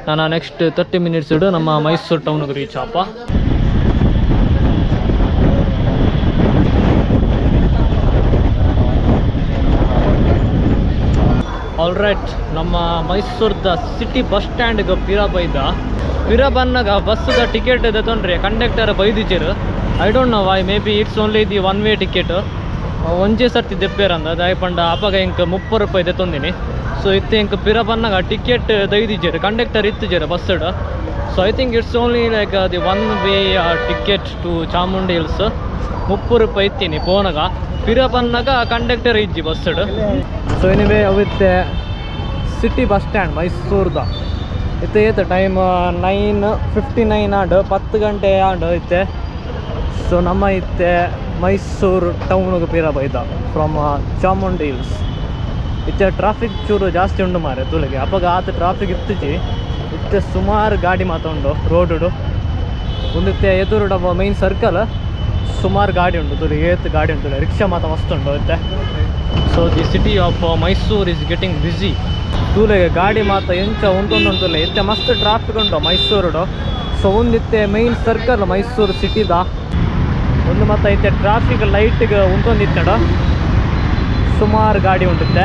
ನಾನು ನೆಕ್ಸ್ಟ್ 30 ಮಿನಿಟ್ಸ್ ಇಡು ನಮ್ಮ ಮೈಸೂರು ಟೌನ್ಗೆ ರೀಚ್ ಆಪ ಆಲ್ರೈಟ್ ನಮ್ಮ ಮೈಸೂರ್ದ ಸಿಟಿ ಬಸ್ ಸ್ಟ್ಯಾಂಡ್ಗೆ ಪಿರ ಬನ್ನಗ ಬಸ್ದ ಟಿಕೆಟ್ ಇದೆ ತೊಂದ್ರೆ ಕಂಡಕ್ಟರ್ ಬೈದಿದ್ದೀರು I don't know why maybe it's only the 1 way ticket ಒಂಜೇ ಸರ್ತಿ ದೆಪ್ಪೇರಂದ ದಾಯಪಂಡ ಅಪಗ ಇಂಕ 30 ರೂಪಾಯಿ ದೆತ್ತೊಂದಿನಿ ಸೊ ಇತ್ತೆ ಇಂಕ ಪಿರ ಬನ್ನಗ ಟಿಕೆಟ್ ದೈದಿದ್ದೀರು ಕಂಡಕ್ಟರ್ ಇತ್ತಿದ್ದೀರು ಬಸ್ಸಡ್ so I think it's only like the 1 way ticket to Chamundi hills 30 ರೂಪಾಯಿ ಇತ್ತೀನಿ ಪೋನಗ ಪಿರ ಬನ್ನಗ ಕಂಡಕ್ಟರ್ ಇಜ್ಜಿ ಬಸ್ಸಡ್ ಸೊ ಎನಿವೇ ಅವಿತ್ತೆ ಸಿಟಿ ಬಸ್ ಸ್ಟ್ಯಾಂಡ್ ಮೈಸೂರ್ದ ಇತ್ತೆ ಏತ ಟೈಮ್ 9:59 ಆಂಡ್ 10 ಗಂಟೆ ಆಂಡ್ ಇತ್ತೆ ಸೊ ನಮ್ಮ ಇತ್ತೆ ಮೈಸೂರು ಟೌನ್ಗೆ ಪಿರ ಬೈದ ಫ್ರಮ್ ಚಾಮುಂಡಿ ಹಿಲ್ಸ್ ಇತ್ತೆ ಟ್ರಾಫಿಕ್ ಚೂರು ಜಾಸ್ತಿ ಉಂಡು ಮಾರೆ ತುಳಿಗೆ ಅಪ್ಪಗ ಆತ ಟ್ರಾಫಿಕ್ ಇತ್ತಿಜಿ ಇತ್ತೆ ಸುಮಾರು ಗಾಡಿ ಮಾತ ಉಂಡು ರೋಡು ಒಂದಿತ್ತೆ ಎದುರುಡ ಮೈನ್ ಸರ್ಕಲ್ ಸುಮಾರು ಗಾಡಿ ಉಂಟು ತುಳಿಗೆ ಏತ್ ಗಾಡಿ ಉಂಟು ರಿಕ್ಷಾ ಮಾತ ಮಸ್ತ್ ಉಂಟು ಇತ್ತೆ so the city of Mysuru is getting busy ತೂಲೆಗೆ ಗಾಡಿ ಮಾತ ಎಂಚ ಉಂಟುಂಟುಲೆ ಇತ್ತೆ ಮಸ್ತ್ ಟ್ರಾಫಿಕ್ ಉಂಟು ಮೈಸೂರು ಸೊ ಒಂದಿತ್ತೆ ಮೈನ್ ಸರ್ಕಲ್ ಮೈಸೂರು ಸಿಟಿದ ಒಂದು ಮತ್ತು ಇತ್ತೆ ಟ್ರಾಫಿಕ್ ಲೈಟ್ಗೆ ಉಂಟೊಂದಿತ್ತಡ ಸುಮಾರು ಗಾಡಿ ಉಂಟಿತ್ತೆ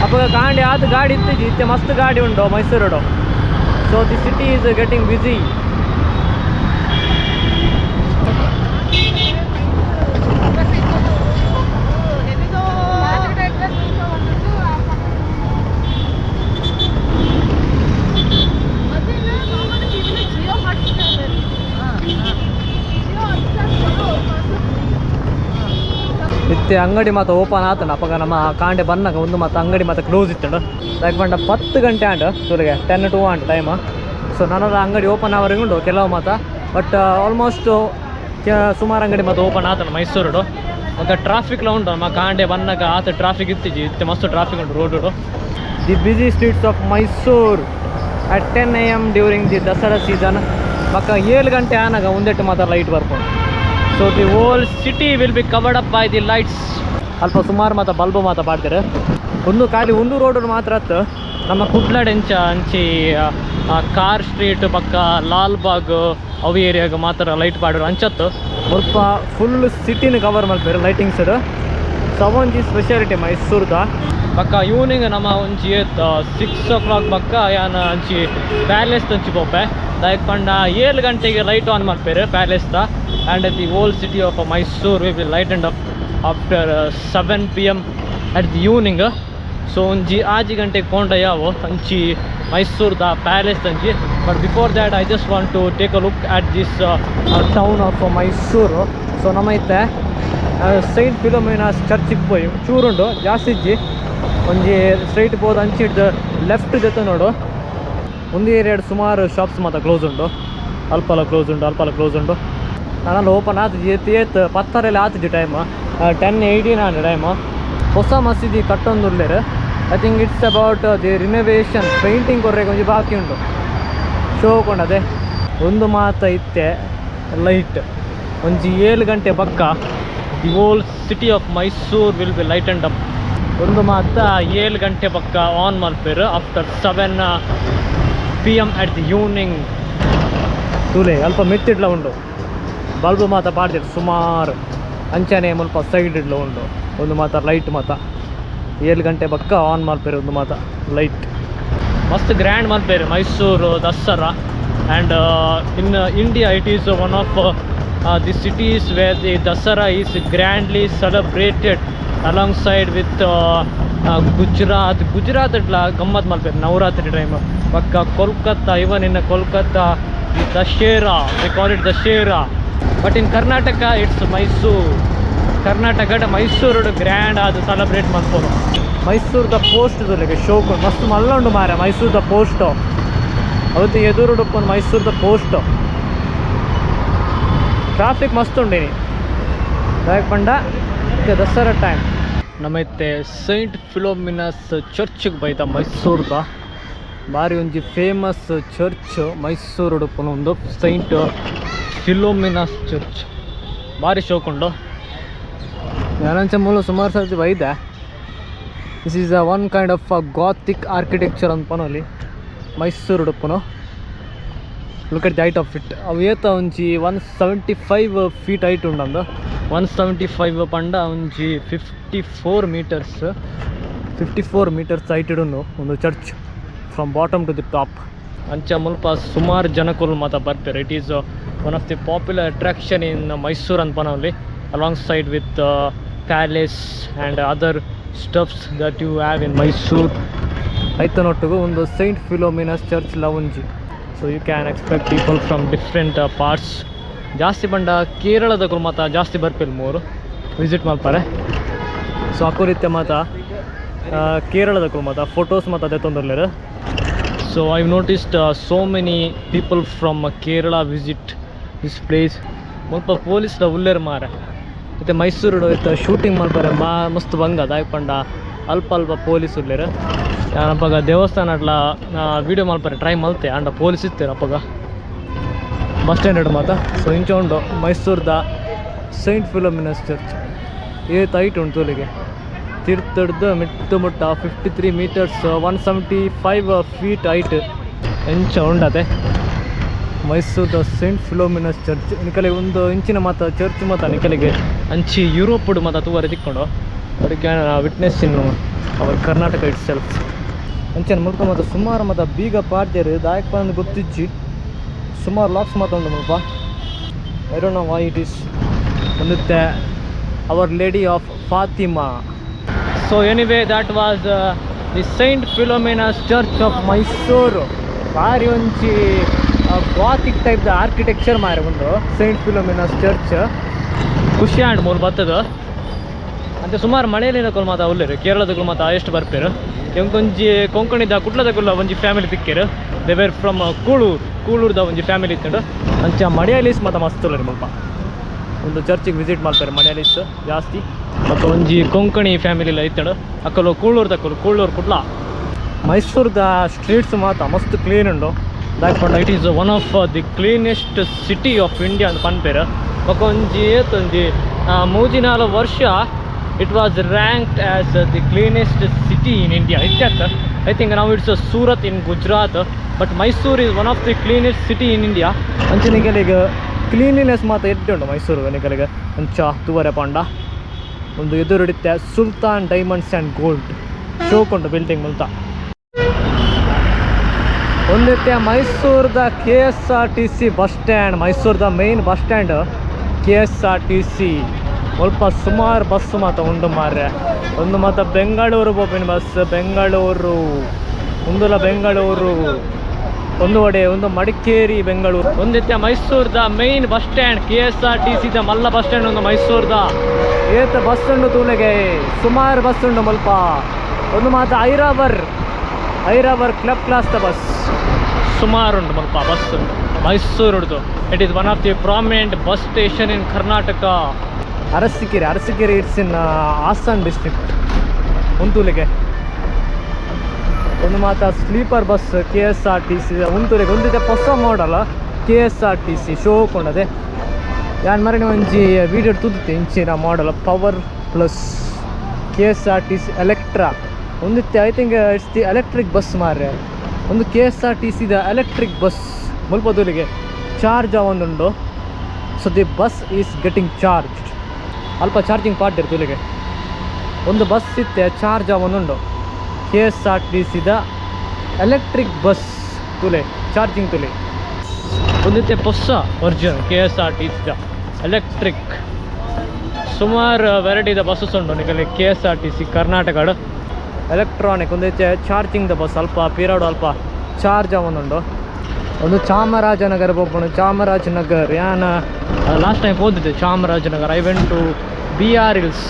ಅವಾಗ ಗಾಡಿ ಆದ ಗಾಡಿ ಇತ್ತಿಜಿ ಇತ್ತೆ ಮಸ್ತ್ ಗಾಡಿ ಉಂಟು Mysuru so the city is getting busy ಇತ್ತೆ ಅಂಗಡಿ ಮಾತ್ರ ಓಪನ್ ಆತಂಡ ಅಪ್ಪಾಗ ನಮ್ಮ ಕಾಂಡೆ ಬನ್ನಾಗ ಒಂದು ಮತ್ತು ಅಂಗಡಿ ಮಾತ್ರ ಕ್ಲೋಸ್ ಇತ್ತಂಡು ಲೈಕ್ ಬಂಡ 10 ಗಂಟೆ ಆಂಡ್ ಸುಲಿಗೆ 10 to 1 ಟೈಮ್ ಸೊ ನನ್ನದು ಅಂಗಡಿ ಓಪನ್ ಆವರೆಗುಂಡು ಕೆಲವು ಮಾತ್ರ ಬಟ್ ಆಲ್ಮೋಸ್ಟ್ ಸುಮಾರು ಅಂಗಡಿ ಮಾತ್ರ ಓಪನ್ ಆತಂಡ ಮೈಸೂರು ఒక ట్రాఫిక్లో ఉంటాం మా కాండే బన్నక ఆత ట్రాఫిక్ ఇత్తే మస్తు ట్రాఫిక్ ఉంటుంది road. The busy streets of Mysuru at 10 AM during the Dasara season. ಮಕ್ಕ 7 ಗಂಟೆ ಆನಾಗ ಒಂದೆಟ್ಟು ಮಾತ್ರ ಲೈಟ್ ಬರ್ಕೊಂಡು. So the whole city will be covered up by the lights. ಅಲ್ಪ ಸುಮಾರು ಮಾತ್ರ ಬಲ್ಬ್ ಮಾತ್ರ ಬಾಡ್ತಾರೆ. ಒಂದು ಖಾಲಿ ಒಂದು ರೋಡ್ ಮಾತ್ರ ಅತ್ತು ನಮ್ಮ ಕುಡ್ಲಡೆಂಚ ಅಂಚಿ ಕಾರ್ ಸ್ಟ್ರೀಟ್ ಪಕ್ಕ ಲಾಲ್ಬಾಗ್ ಅವು ಏರಿಯಾಗ ಮಾತ್ರ ಲೈಟ್ ಪಾಡೋರು ಅಂಚತ್ತು ಸ್ವಲ್ಪ ಫುಲ್ ಸಿಟಿನ ಕವರ್ ಮಾಡ್ತಾರೆ ಲೈಟಿಂಗ್ಸ್ ಅದು. ಸೊ ಅವೊಂಜಿ ಸ್ಪೆಷಾಲಿಟಿ ಮೈಸೂರ್ದ ಪಕ್ಕ ಈವ್ನಿಂಗ್ ನಮ್ಮ ಒಂಜಿ 6 o'clock ಪಕ್ಕ ಯಾನ ಅಂಚಿ ಪ್ಯಾಲೇಸ್ ತಂಚಿ ಪೋಪೆ ಲೈಕ್ ಪಂಡ 7 ಗಂಟೆಗೆ ಲೈಟ್ ಆನ್ ಮಾಡ್ತಾರೆ ಪ್ಯಾಲೇಸ್ದ. And the whole city of Mysuru we will light and up after 7 PM at the evening. So ಒಂಜಿ 6 ಗಂಟೆಗೆ ಕೊಂಡ ಯಾವು ಅಂಚಿ ಮೈಸೂರ್ದ ಪ್ಯಾಲೇಸ್ ಅಂಚಿ. But before that I just want to take a look at this town of Mysuru. So ನಮ್ಮೈತೆ saint Philomena's ಚರ್ಚಿಗೆ ಪೋಯಿ ಚೂರುಂಡು ಜಾಸ್ತಿ ಇಜ್ಜಿ ಒಂಜಿ ಸ್ಟ್ರೈಟ್ ಪೋದು ಅಂಚಿ ಹಿಡ್ದು ಲೆಫ್ಟ್ ಜೊತೆ ನೋಡು ಒಂದು ಎರಡು ಸುಮಾರು ಶಾಪ್ಸ್ ಮಾತ್ರ ಕ್ಲೋಸ್ ಉಂಟು. ಅಲ್ಪಲ ಕ್ಲೋಸ್ ಉಂಟು. ನಾನಲ್ಲಿ ಓಪನ್ ಆತಜಿ ಪತ್ತರಲ್ಲಿ ಆತಜಿ ಟೈಮ್ 10:18 ಟೈಮು. ಹೊಸ ಮಸೀದಿ ಕಟ್ಟೊಂದುಲ್ಲೇರು. I think it's about the renovation painting ಕೊರ್ರೆಗೆ ಒಂಜಿ ಬಾಕಿ ಉಂಟು ಶೋ ಕೊಂಡದೆ. ಒಂದು ಮಾತ ಇತ್ತೆ ಲೈಟ್ ಒಂಜಿ 7 ಗಂಟೆ ಪಕ್ಕ the whole city of Mysuru will be light and up. ಒಂದು ಮಾತ 7 ಗಂಟೆ ಪಕ್ಕ ಆನ್ ಮಲ್ಪೇರು after 7 PM at the evening. ತೂಲೆ ಅಲ್ಪ ಮೆತ್ತಿಡ್ಲ ಉಂಡು ಬಲ್ಬ್ ಮಾತ ಪಾಡ್ದಿರು ಸುಮಾರು ಅಂಚನೆ ಮುಲ್ಪ ಸೈಡ್ ಇಡ್ಲ ಉಂಡು. ಒಂದು ಮಾತ ಲೈಟ್ ಮಾತ 7 ಗಂಟೆ ಪಕ್ಕ ಆನ್ ಮಲ್ಪೇರು ಒಂದು ಮಾತ ಲೈಟ್ ಮಸ್ತ್ ಗ್ರ್ಯಾಂಡ್ ಮಲ್ಪೇರು Mysuru Dasara. And in India it is one of the cities where the Dasara is grandly celebrated along with Gujarat ಇಟ್ಲ ಗಮ್ಮತ್ ಮಲ್ಪೇರು ನವರಾತ್ರಿ ಟೈಮ್ ಪಕ್ಕ. Kolkata even in Kolkata the Dussehra we call it Dussehra. But in Karnataka it's Mysuru. ಕರ್ನಾಟಕದ ಮೈಸೂರು ಗ್ರ್ಯಾಂಡ್ ಅದು ಸೆಲೆಬ್ರೇಟ್ ಮಾಡ್ಬೋದು. ಮೈಸೂರ್ದ ಪೋಸ್ಟ್ ದೊಲೆಗೆ ಶೋಕು ಮಸ್ತ್ ಮಲ್ಲ ಉಂಡು ಮಾರ ಮೈಸೂರ್ದ ಪೋಸ್ಟು ಅವತ್ತು ಎದುರುಡುಕೊಂಡು ಮೈಸೂರ್ದ ಪೋಸ್ಟು ಟ್ರಾಫಿಕ್ ಮಸ್ತ್ ಉಂಡಿನಿ ದಾಯಕ್ ಪಂಡ ಮತ್ತೆ ದಸರಾ ಟೈಮ್. ನಮ್ಮೈತೆ ಸೈಂಟ್ ಫಿಲೋಮಿನಾಸ್ ಚರ್ಚ್ಗೆ ಬೈತ ಮೈಸೂರ್ದ ಭಾರಿ ಒಂಜಿ ಫೇಮಸ್ ಚರ್ಚ್ ಮೈಸೂರು ಉಡುಪುನ ಒಂದು ಸೈಂಟ್ ಫಿಲೋಮಿನಾಸ್ ಚರ್ಚ್ ಭಾರಿ ಶೋಕುಂಡು. ನಾನಂಚ ಮೂಲ ಸುಮಾರು ಸರ್ತಿ ಬೈದೆ. This is one kind of gothic architecture ಅನ್ಪನಲ್ಲಿ ಮೈಸೂರು ಉಡುಪುನು. Look at the height of it. ಅವು ಏತ ಒಂಜಿ 175 feet ಹೈಟ್ ಉಂಡಂದು 175 ಪಂಡ ಒಂಜಿ 54 meters ಹೈಟ್ ಇಡುಂಡು ಒಂದು church from bottom to the top. ಅಂಚ ಮುಲ್ಪ ಸುಮಾರು ಜನಕ್ಕೂ ಮಾತ ಬರ್ತಾರೆ. It is one of the popular attraction in Mysuru ಅನ್ಪನಲ್ಲಿ alongside with palace and other stuffs that you have in Mysore. ಐತನೊಟ್ಟಿಗೂ ಒಂದು ಸೈಂಟ್ ಫಿಲೋಮಿನಾಸ್ ಚರ್ಚ್ ಲವಂಜಿ. So you can expect people from different parts. ಜಾಸ್ತಿ ಬಂಡ ಕೇರಳದ ಮಾತ ಜಾಸ್ತಿ ಬರ್ಪಿಲ್ಲ ಮೂರು ವಿಸಿಟ್ ಮಾಡ್ತಾರೆ. ಸೊ ಅಕ್ಕೂ ರೀತಿಯ ಮಾತ ಕೇರಳದ ಮಾತ ಫೋಟೋಸ್ ಮಾತ ಅದೇ ತೊಂದರ್ಲೇರು. So I noticed so many people from Kerala visit this place. ಮುಲ್ಪ ಪೊಲೀಸ್ದ ಉಲ್ಲೇರು ಮಾರ ಮತ್ತು ಮೈಸೂರು ಇತ್ತು ಶೂಟಿಂಗ್ ಮಾಡ್ತಾರೆ ಮಸ್ತ್ ಬಂಗ ದಾಯಕ್ ಪಂಡ ಅಲ್ಪ ಪೊಲೀಸ್ ಉಲ್ಲೇರು. ಅಪ್ಪಗ ದೇವಸ್ಥಾನ ಅಟ್ಲ ವೀಡಿಯೋ ಮಲ್ಪರೆ ಟ್ರೈ ಮಲ್ತೆ ಅಂಡ ಪೊಲೀಸ್ ಇತ್ತೇರು ಅಪ್ಪಗ ಬಸ್ ಸ್ಟ್ಯಾಂಡ್ ಮಾತ. ಸೊ ಇಂಚ ಉಂಡು ಮೈಸೂರ್ದ ಸೈಂಟ್ ಫಿಲೋಮಿನಾಸ್ ಚರ್ಚ್ ಏತ್ ಹೈಟ್ ಉಂಟು ತೋಲಿಗೆ ತಿರ್ತಡ್ದು ಮಿಟ್ಟು ಮುಟ್ಟ 53 meters 175 feet ಹೈಟ್ ಎಂಚ ಉಂಡತೆ ಮೈಸೂರ್ದ ಸೈಂಟ್ ಫಿಲೋಮಿನಾಸ್ ಚರ್ಚ್. ನಿಕಲೆ ಒಂದು ಇಂಚಿನ ಮಾತ ಚರ್ಚ್ ಮಾತ ನಿಕಲಿಗೆ ಅಂಚಿ ಯುರೋಪ್ ಮಾತ ತೂವರೆ ತಿಕ್ಕೊಂಡು ಅದಕ್ಕೆ witness in our Karnataka itself ಅಂಚನ ಮುಲ್ಪ ಮಾತ ಸುಮಾರು ಮಾತ ಬೀಗ ಪಾಡ್ದೇರು ದಾಯಕ್ ಬಂದು ಗೊತ್ತಿಚ್ಚಿ ಸುಮಾರು ಲಾಕ್ಸ್ ಮಾತ ಉಂಟು ಮುಲ್ಪ. I don't know why it is ಒಂದುತ್ತೆ our lady of Fatima. So anyway that was the saint Philomena's church of Mysuru. ಭಾರಿ ಒಂಚಿ ಗಾಥಿಕ್ ಟೈಪ್ದ ಆರ್ಕಿಟೆಕ್ಚರ್ ಮಾರೆ ಒಂದು ಸೈಂಟ್ ಫಿಲೋಮಿನಾಸ್ ಚರ್ಚ್ ಖುಷಿ ಆಂಡ್ ಮೂರು ಬರ್ತದ ಅಂತ. ಸುಮಾರು ಮಳೆಯಲ್ಲಿನ ಮಾತ ಉಳ್ಳೇರು ಕೇರಳದ ಮಾತ ಎಷ್ಟು ಬರ್ಪೇರು ಎಂಕೊಂಜಿ ಕೊಂಕಣಿದ ಕುಟ್ಲದಗುಲ್ಲ ಒಂಜಿ ಫ್ಯಾಮಿಲಿ ತಿಕ್ಕೇರು. ದೇ ವೇರ್ ಫ್ರಮ್ ಕೂಳೂರ್ದ ಒಂಜಿ ಫ್ಯಾಮಿಲಿ ಇತ್ತು ಅಂಚ ಮಳೆಯಲ್ಲಿ ಮಾತ ಮಸ್ತ್ ಉಳ್ಳೇರು ಮುಲ್ಪ ಒಂದು ಚರ್ಚಿಗೆ ವಿಸಿಟ್ ಮಾಡ್ತಾರೆ ಮನೆಯಲ್ಲಿ ಇತ್ತು ಜಾಸ್ತಿ ಮತ್ತು ಒಂಜಿ ಕೊಂಕಣಿ ಫ್ಯಾಮಿಲಿ ಐತಡು ಅಕ್ಕಲು ಕೂಳೂರು ತಕ್ಕಲು ಕೂಳೂರು ಕುಡ್ಲ ಮೈಸೂರ್ದ ಸ್ಟ್ರೀಟ್ಸ್ ಮಾತ್ರ ಮಸ್ತ್ ಕ್ಲೀನ್ ಉಂಡು ದಾಯಪಂಡ it is one of the cleanest city of India ಅಂತ ಪನ್ಪೇರು ಬೊಕ ಒಂಜಿ ಏತೊಂಜಿ ಮೂಜಿನಾಲು ವರ್ಷ it was ranked as the cleanest city in India ಇತ್ಯಾತ್ ಐ ಥಿಂಕ್ ನಾವು it's Surat in Gujarat but Mysuru is one of the cleanest city in India ಅಂಚನಿಗೆ ಕ್ಲೀನ್ಲಿನೆಸ್ ಮಾತ್ರ ಎಡ್ಡುಂಡು ಮೈಸೂರು ನಿಗಲಿಗೆ ಅಂಚ ತೂವರೆ ಪಂಡ ಒಂದು ಎದುರುಡಿತ್ತೆ ಸುಲ್ತಾನ್ ಡೈಮಂಡ್ಸ್ ಆ್ಯಂಡ್ ಗೋಲ್ಡ್ ಶೋಕುಂಟು ಬಿಲ್ಡಿಂಗ್ ಮುಲ್ತ ಒಂದಿತ್ತೆ ಮೈಸೂರ್ದ KSRTC ಬಸ್ ಸ್ಟ್ಯಾಂಡ್ ಮೈಸೂರ್ದ ಮೇನ್ ಬಸ್ ಸ್ಟ್ಯಾಂಡ್ KSRTC ಸ್ವಲ್ಪ ಸುಮಾರು ಬಸ್ಸು ಮಾತ್ರ ಉಂಡು ಮಾರ್ರೆ ಒಂದು ಮಾತ್ರ ಬೆಂಗಳೂರು ಬೋಪಿನ ಬಸ್ ಬೆಂಗಳೂರು ಒಂದುಲ ಬೆಂಗಳೂರು ಒಂದು ಒಡೆ ಒಂದು ಮಡಿಕೇರಿ ಬೆಂಗಳೂರು ಒಂದಿತ್ತೆ ಮೈಸೂರ್ದ ಮೇನ್ ಬಸ್ ಸ್ಟ್ಯಾಂಡ್ KSRTCದ ಮಲ್ಲ ಬಸ್ ಸ್ಟ್ಯಾಂಡ್ ಒಂದು ಮೈಸೂರ್ದ ಏತ ಬಸ್ ಉಂಡು ತೂಲೆಗೆ ಸುಮಾರು ಬಸ್ ಉಂಡು ಮಲ್ಪ ಒಂದು ಮಾತ್ರ ಐರಾವರ್ ಕ್ಲಬ್ ಕ್ಲಾಸ್ದ ಬಸ್ ಸುಮಾರು ಉಂಟು ಮಲ್ಪ ಬಸ್ ಮೈಸೂರುದು it is one of the prominent bus station in Karnataka Arsikere it's in Hassan district ಉಂತೂಲಿಗೆ ಒಂದು ಮಾತ್ರ ಸ್ಲೀಪರ್ ಬಸ್ KSRTC ಉಂತೂಲಿಗೆ ಒಂದಿದೆ ಹೊಸ ಮಾಡಲ್ KSRTC ಶೋಕೊಂಡದೆ ಯಾನ್ ಮರಣಿ ಒಂಜಿ ವೀಡಿಯೋ ತುದಿತೆ ಇಂಚಿನ model power plus KSRTC Electra ಒಂದಿತ್ತೆ I think it's the electric bus ಮಾರ್ರೆ ಒಂದು KSRTCದ ಎಲೆಕ್ಟ್ರಿಕ್ ಬಸ್ ಮುಲ್ಪದೂಲಿಗೆ ಚಾರ್ಜ್ ಒಂದುಂಡು so the bus is getting charge ಅಲ್ಪ ಚಾರ್ಜಿಂಗ್ ಪಾರ್ಟ್ ಇರ್ತೂಲಿಗೆ ಒಂದು ಬಸ್ ಇತ್ತೆ ಚಾರ್ಜ್ ಒಂದುಂಡು KSRTCದ ಎಲೆಕ್ಟ್ರಿಕ್ ಬಸ್ ತುಲೆ ಚಾರ್ಜಿಂಗ್ ತುಲೆ ಒಂದಿತ್ತೆ ಹೊಸ ವರ್ಜನ್ KSRTCದ ಎಲೆಕ್ಟ್ರಿಕ್ ಸುಮಾರು ವೆರೈಟಿದ ಬಸ್ಸಸ್ ಉಂಟು ನಿಗಲಿ KSRTC ಕರ್ನಾಟಕ ಎಲೆಕ್ಟ್ರಾನಿಕ್ ಒಂದೈತೆ ಚಾರ್ಜಿಂಗ್ದ ಬಸ್ ಅಲ್ಪ ಪೀರಿಯಡ್ ಅಲ್ಪ ಚಾರ್ಜ್ ಒಂದುಂಡು ಒಂದು ಚಾಮರಾಜನಗರ ಹೋಗ್ಬೋದು ಚಾಮರಾಜನಗರ್ ಯಾನ ಲಾಸ್ಟ್ ಟೈಮ್ ಹೋದಿದ್ದೆ Chamarajanagara I went to BR hills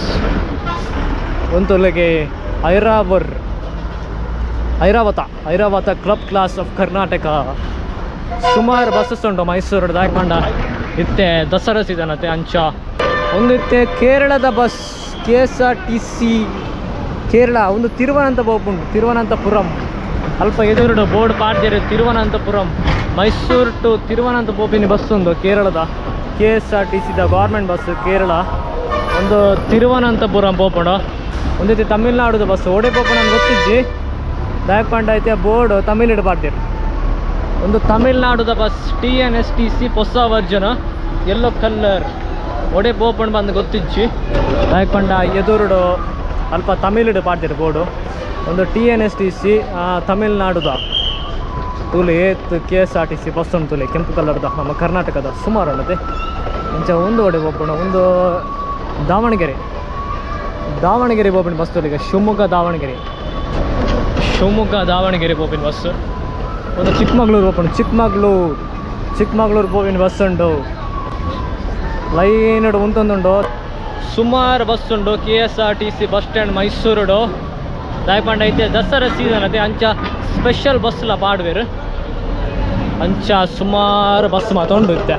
ಒಂದೊಲೆಗೆ Airavat club class of Karnataka ಸುಮಾರು ಬಸ್ಸಸ್ ಉಂಟು ಮೈಸೂರು ದಾಯಕೊಂಡ ಇತ್ತೆ ದಸರಾ ಸೀಸನ್ ಅತ್ತೆ ಅಂಚ ಒಂದಿತ್ತೆ ಕೇರಳದ ಬಸ್ KSRTC ಕೇರಳ ಒಂದು ತಿರುವನಂತಪುರಂ ಅಲ್ಪ ಎದುರುಡು ಬೋರ್ಡ್ ಪಾಡ್ದಿರ ತಿರುವನಂತಪುರಂ ಮೈಸೂರು ಟು ತಿರುವನಂತಪುರಂ ಬಸ್ ಒಂದು ಕೇರಳದ KSRTCದ ಗೌರ್ಮೆಂಟ್ ಬಸ್ ಕೇರಳ ಒಂದು ತಿರುವನಂತಪುರಂ ಪೋಪುಂಡು ಒಂದೈತಿ ತಮಿಳ್ನಾಡುದ ಬಸ್ ಓಡೆ ಪೋಪುಂಡು ಅಂತ ಗೊತ್ತಿದ್ದಿ ದಾಯಪಂಡ ಐತೆ ಬೋರ್ಡ್ ತಮಿಳಿಡು ಪಾಡ್ದಿರು ಒಂದು ತಮಿಳ್ನಾಡುದ ಬಸ್ TNSTC ಹೊಸ ವರ್ಜನ್ ಯೆಲ್ಲೋ ಕಲರ್ ಒಡೆ ಪೋಪುಂಡು ಬಂದು ಗೊತ್ತಿಜ್ಜಿ ದಾಯಪಂಡ ಎದುರುಡು ಅಲ್ಪ ತಮಿಳಿಡು ಪಾಡ್ದಿರು ಬೋರ್ಡು ಒಂದು TNSTC ತಮಿಳ್ನಾಡುದ ತೂಲೆ ಏತ್ KSRTC ಬಸ್ ಉಂಟು ತೂಲೆ ಕೆಂಪು ಕಲರ್ದ ನಮ್ಮ ಕರ್ನಾಟಕದ ಸುಮಾರು ಉಂಟದೆ ಇಂಚ ಒಂದು ಒಡೆ ಹೋಗ್ಬೋಣ ಒಂದು ದಾವಣಗೆರೆ ಹೋಗ್ಬಿಟ್ಟು ಬಸ್ ತೂಲಿಗೆ ಶಿವಮೊಗ್ಗ ದಾವಣಗೆರೆ ಹೋಗ್ಬಿಟ್ಟು ಬಸ್ ಒಂದು ಚಿಕ್ಕಮಗಳೂರು ಹೋಗ್ಬಿಟ್ಟು ಚಿಕ್ಕಮಗಳೂರು ಹೋಗ್ಬಿಟ್ಟು ಬಸ್ ಉಂಟು ಲೈನ್ ಉಂಟೊಂದುಂಡು ಸುಮಾರು ಬಸ್ ಉಂಟು KSRTC ಬಸ್ ಸ್ಟ್ಯಾಂಡ್ ಮೈಸೂರು ದಾಯಪಂಡ ಐತೆ ದಸರಾ ಸೀಸನ್ ಅದೇ ಅಂಚ ಸ್ಪೆಷಲ್ ಬಸ್ಲ ಪಾಡ್ವೇರು ಅಂಚ ಸುಮಾರು ಬಸ್ ಮಾತ್ರ ಉಂಟು ಇತ್ತೆ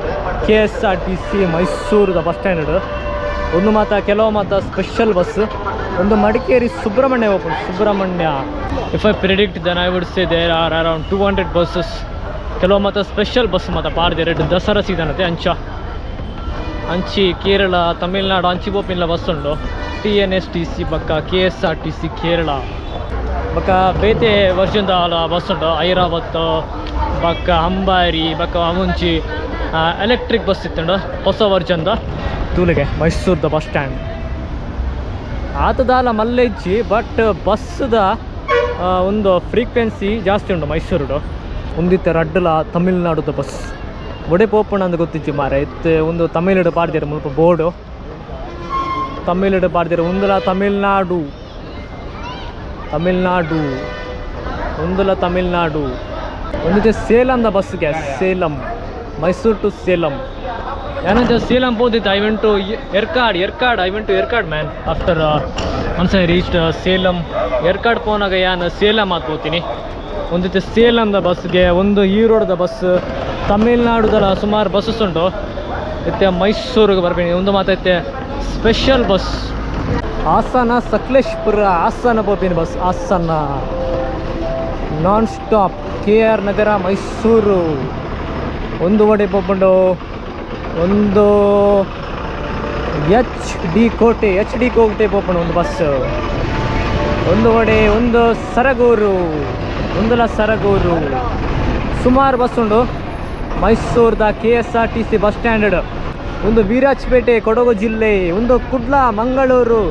KSRTC ಮೈಸೂರದ ಬಸ್ ಸ್ಟ್ಯಾಂಡ್ ಒಂದು ಮಾತ್ರ ಕೆಲವು ಮಾತ್ರ ಸ್ಪೆಷಲ್ ಬಸ್ ಒಂದು Madikeri Subrahmanya if I predict then I would say there are around 200 buses ಕೆಲವು ಮಾತ್ರ ಸ್ಪೆಷಲ್ ಬಸ್ ಮಾತ್ರ ಪಾಡ್ದೇರು ದಸರಾ ಸೀಸನ್ ಅದೇ ಅಂಚಿ ಕೇರಳ ತಮಿಳ್ನಾಡು ಅಂಚಿ ಬೋಪಿನ್ಲ ಬಸ್ ಉಂಡು TNSTC ಬಕ್ಕ KSRTC ಕೇರಳ ಬಕ್ಕ ಬೇತೆ ವರ್ಷದ ಬಸ್ ಉಂಟು ಐರಾವತ್ ಬಕ್ಕ ಅಂಬಾರಿ ಬಕ್ಕ ಮುಂಚಿ ಎಲೆಕ್ಟ್ರಿಕ್ ಬಸ್ ಇತ್ತುಂಡು ಹೊಸ ವರ್ಷದ ತೂಲಿಗೆ ಮೈಸೂರ್ದ ಬಸ್ ಸ್ಟ್ಯಾಂಡ್ ಆತದಾಲ ಮಲ್ಲೆಜ್ಜಿ ಬಟ್ ಬಸ್ದ ಒಂದು ಫ್ರೀಕ್ವೆನ್ಸಿ ಜಾಸ್ತಿ ಉಂಟು ಮೈಸೂರು ಒಂದಿತ್ತೆ ರಡ್ಡಲ ತಮಿಳ್ನಾಡುದ ಬಸ್ ಒಡೆ ಪೋಪುಣ ಅಂತ ಗೊತ್ತಿಜ್ಜಿ ಮಾರ ಇತ್ತೆ ಒಂದು ತಮಿಳಿಡು ಪಾಡ್ದಿರು ಮುಲ್ಪ ಬೋರ್ಡು ತಮಿಳಿಡು ಪಾಡ್ದಿರು ಒಂದುಲ ತಮಿಳ್ನಾಡು ಒಂದಿದೆ ಸೇಲಂದ ಬಸ್ಗೆ ಸೇಲಂ ಮೈಸೂರು ಟು ಸೇಲಂ ಏನಂತ ಸೇಲಂ ಹೋದಿತ್ತು I went to Yercaud man after once I reached Salem Yercaud ಪೋನಾಗ ಯಾನು ಸೇಲಂ ಹಾಕ್ಬೋತೀನಿ ಒಂದಿತ್ತು ಸೇಲಂದ ಬಸ್ಗೆ ಒಂದು ಈರೋಡ್ದ ಬಸ್ ತಮಿಳ್ನಾಡುದಲ್ಲ ಸುಮಾರು ಬಸ್ಸಸ್ ಉಂಟು ಇತ್ತೆ ಮೈಸೂರಿಗೆ ಬರ್ತೀನಿ ಒಂದು ಮಾತೈತೆ ಸ್ಪೆಷಲ್ ಬಸ್ ಹಾಸನ ಸಕಲೇಶ್ಪುರ ಹಾಸನ ಬೋಪಿನ bus Hassana non stop KR Nagar Mysuru ಒಂದು ವಡೆ ಪೊಪ್ಪುಂಡು ಒಂದು HD ಕೋಟೆ ಪೋಪುಂಡು ಒಂದು ಬಸ್ ಒಂದು ವಡೆ ಒಂದು ಸರಗೂರು ಸರಗೂರು ಸುಮಾರು ಬಸ್ ಉಂಡು ಮೈಸೂರ್ದ KSRTC ಬಸ್ ಸ್ಟ್ಯಾಂಡ್ ಒಂದು ವೀರಾಜಪೇಟೆ ಕೊಡಗು ಜಿಲ್ಲೆ ಒಂದು ಕುಡ್ಲ ಮಂಗಳೂರು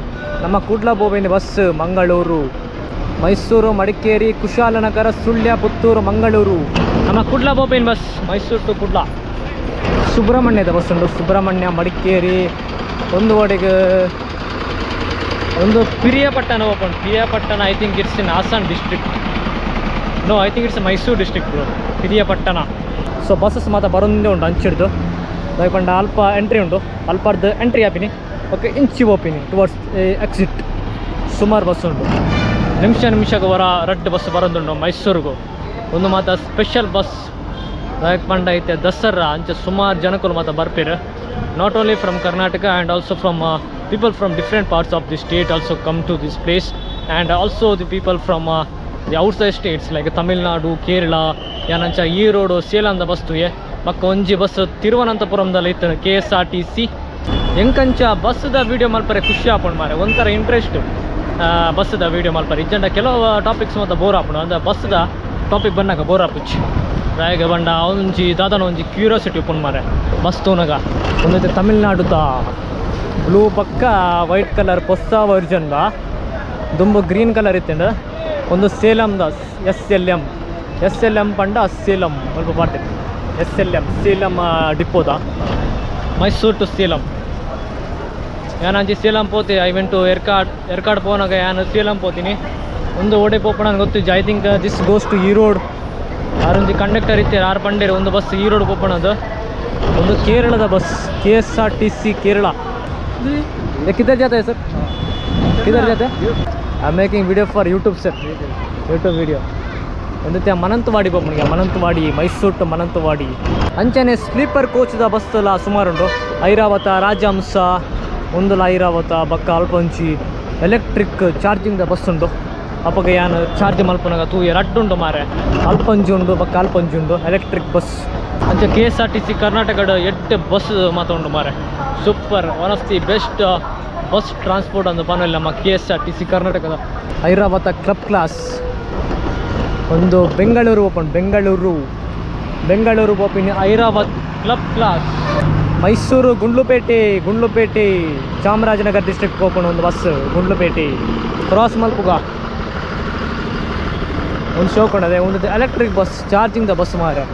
ನಮ್ಮ ಕುಡ್ಲ ಬೋಬಿನ ಬಸ್ ಮಂಗಳೂರು ಮೈಸೂರು ಮಡಿಕೇರಿ ಕುಶಾಲನಗರ ಸುಳ್ಯ ಪುತ್ತೂರು ಮಂಗಳೂರು ನಮ್ಮ ಕುಡ್ಲ ಬೋಬಿನ ಬಸ್ ಮೈಸೂರು ಟು ಕುಡ್ಲ ಸುಬ್ರಹ್ಮಣ್ಯದ ಬಸ್ ಉಂಟು ಸುಬ್ರಹ್ಮಣ್ಯ ಮಡಿಕೇರಿ ಒಂದು ಒಡೆಗೆ ಒಂದು Periyapatna open Periyapatna I think it's in Hassan district no I think it's Mysuru district Periyapatna so buses ಮಾತ್ರ ಬರೋದೇ ಉಂಟು ಅಂಚಿಡ್ದು ದಯಪಂಡ ಅಲ್ಪ ಎಂಟ್ರಿ ಉಂಟು ಅಲ್ಪರ್ದು ಎಂಟ್ರಿ ಆಪಿನಿ ಓಕೆ ಇಂಚಿ ಓಪಿನಿ ಟುವರ್ಡ್ಸ್ ಎಕ್ಸಿಟ್ ಸುಮಾರು ಬಸ್ ಉಂಟು ನಿಮಿಷಕ್ಕೆ ರೆಡ್ ಬಸ್ ಬರೋದುಂಟು ಮೈಸೂರಿಗೂ ಒಂದು ಮಾತ್ರ ಸ್ಪೆಷಲ್ ಬಸ್ ದಯಪಂಡ ಐತೆ ದಸರಾ ಅಂಚೆ ಸುಮಾರು ಜನಕ್ಕೂ ಮಾತ್ರ ಬರ್ಪೀರು not only from Karnataka and also from people from different parts of the state also come to this place and also the people from the outside states like Tamil Nadu Kerala ಯಾನಂಚ ಈರೋಡು ಸೇಲಂದ ಬಸ್ತುಯೆ ಮಕ್ಕ ಒಂಜಿ ಬಸ್ ತಿರುವನಂತಪುರಂದಲ್ಲಿ ಇತ್ತು KSRTC ಎಂಕಂಚ ಬಸ್ದ ವೀಡಿಯೋ ಮಲ್ಪರೆ ಖುಷಿ ಆಪುಂಡು ಮಾರೆ ಒಂಥರ ಇಂಟ್ರೆಸ್ಟ್ ಬಸ್ದ ವೀಡಿಯೋ ಮಲ್ಪರೆ ಇಜ್ಜಂಡ ಕೆಲವು ಟಾಪಿಕ್ಸ್ ಮತ್ತು ಬೋರ್ ಆಪುಂಡು ಅಂದರೆ ಬಸ್ದ ಟಾಪಿಕ್ ಬಂದಾಗ ಬೋರ್ ಆಪುಚ್ಚಿ ರಾಯಗ ಬಂಡ ಒಂಜಿ ದಾದನ ಒಂಜಿ ಕ್ಯೂರಿಯಾಸಿಟಿ ಉಪ್ಪುಂಡು ಮಾರೆ ಬಸ್ ತೂನಗ ಒಂದೈತೆ ತಮಿಳ್ನಾಡುದ ಬ್ಲೂ ಪಕ್ಕ ವೈಟ್ ಕಲರ್ ಹೊಸ ವರ್ಜನ್ದ ದುಂಬು ಗ್ರೀನ್ ಕಲರ್ ಇತ್ತಂಡು ಒಂದು ಸೇಲಂದ SLM ಪಂಡ ಸೇಲಂ ಸ್ವಲ್ಪ ಪಾಡ್ತೇನೆ ಸೇಲಂ ಡಿಪೋದ ಮೈಸೂರು ಟು ಸೇಲಂ ಯಾನಂಜಿ ಸೇಲಂ ಪೋತೆ ಐ ವೆಂಟ್ ಟು ಎರ್ಕಾಡ್ ಪೋನಾಗ ಯಾನು ಸೇಲಂ ಪೋತೀನಿ ಒಂದು ಓಡೆ ಪೋಪಣ ಗೊತ್ತಿಜ್ಜ I think this goes to Erode ಆರೊಂದು ಕಂಡಕ್ಟರ್ ಇತ್ತು ಆರು ಪಂಡೇರು ಒಂದು ಬಸ್ ಈರೋಡ್ ಪೋಪಣದು ಒಂದು ಕೇರಳದ ಬಸ್ KSRTC ಕೇರಳ किधर जाता है सर किधर जाता है I am making video for YouTube sir YouTube video ಒಂದು ಮನಂತವಾಡಿ ಬೊಮ್ಮನಿಗೆ ಮನಂತವಾಡಿ ಮೈಸೂರು ಟು ಮನಂತವಾಡಿ ಅಂಚನೆ ಸ್ಲೀಪರ್ ಕೋಚ್ದ ಬಸ್ ಎಲ್ಲ ಸುಮಾರುಂಟು ಐರಾವತ ರಾಜಹಂಸ ಒಂದು ಐರಾವತ ಬಕ್ಕ ಅಲ್ಪಂಚಿ ಎಲೆಕ್ಟ್ರಿಕ್ ಚಾರ್ಜಿಂಗ್ದ ಬಸ್ ಉಂಟು ಅಪ್ಪಗ ಯಾನು ಚಾರ್ಜ್ ಮಲ್ಪನಾಗ ತೂ ಎರಡುಂಟು ಮಾರೆ ಅಲ್ಪಂಜಿ ಉಂಟು ಬಕ್ಕ ಅಲ್ಪಂಜಿ ಉಂಟು ಎಲೆಕ್ಟ್ರಿಕ್ ಬಸ್ ಅಂಚೆ KSRTC ಕರ್ನಾಟಕದ 8 ಬಸ್ ಮಾತ್ರ ಉಂಟು ಮಾರೆ super one of the best bus transport ಅಂತ ಪನಲ್ಲ ನಮ್ಮ KSRTC ಕರ್ನಾಟಕದ ಐರಾವತ ಕ್ಲಬ್ ಕ್ಲಾಸ್ ಒಂದು Bengaluru open Bengaluru open Airavat club class Mysuru Gundlupete Chamarajanagara district open ಒಂದು ಬಸ್ ಗುಂಡ್ಲುಪೇಟೆ ಕ್ರಾಸ್ ಮಲ್ಪುಗ ಒಂದು ಶೋ ಕೊಂಡದೆ ಒಂದು ಎಲೆಕ್ಟ್ರಿಕ್ ಬಸ್ ಚಾರ್ಜಿಂಗ್ದ ಬಸ್ ಮಾರೆ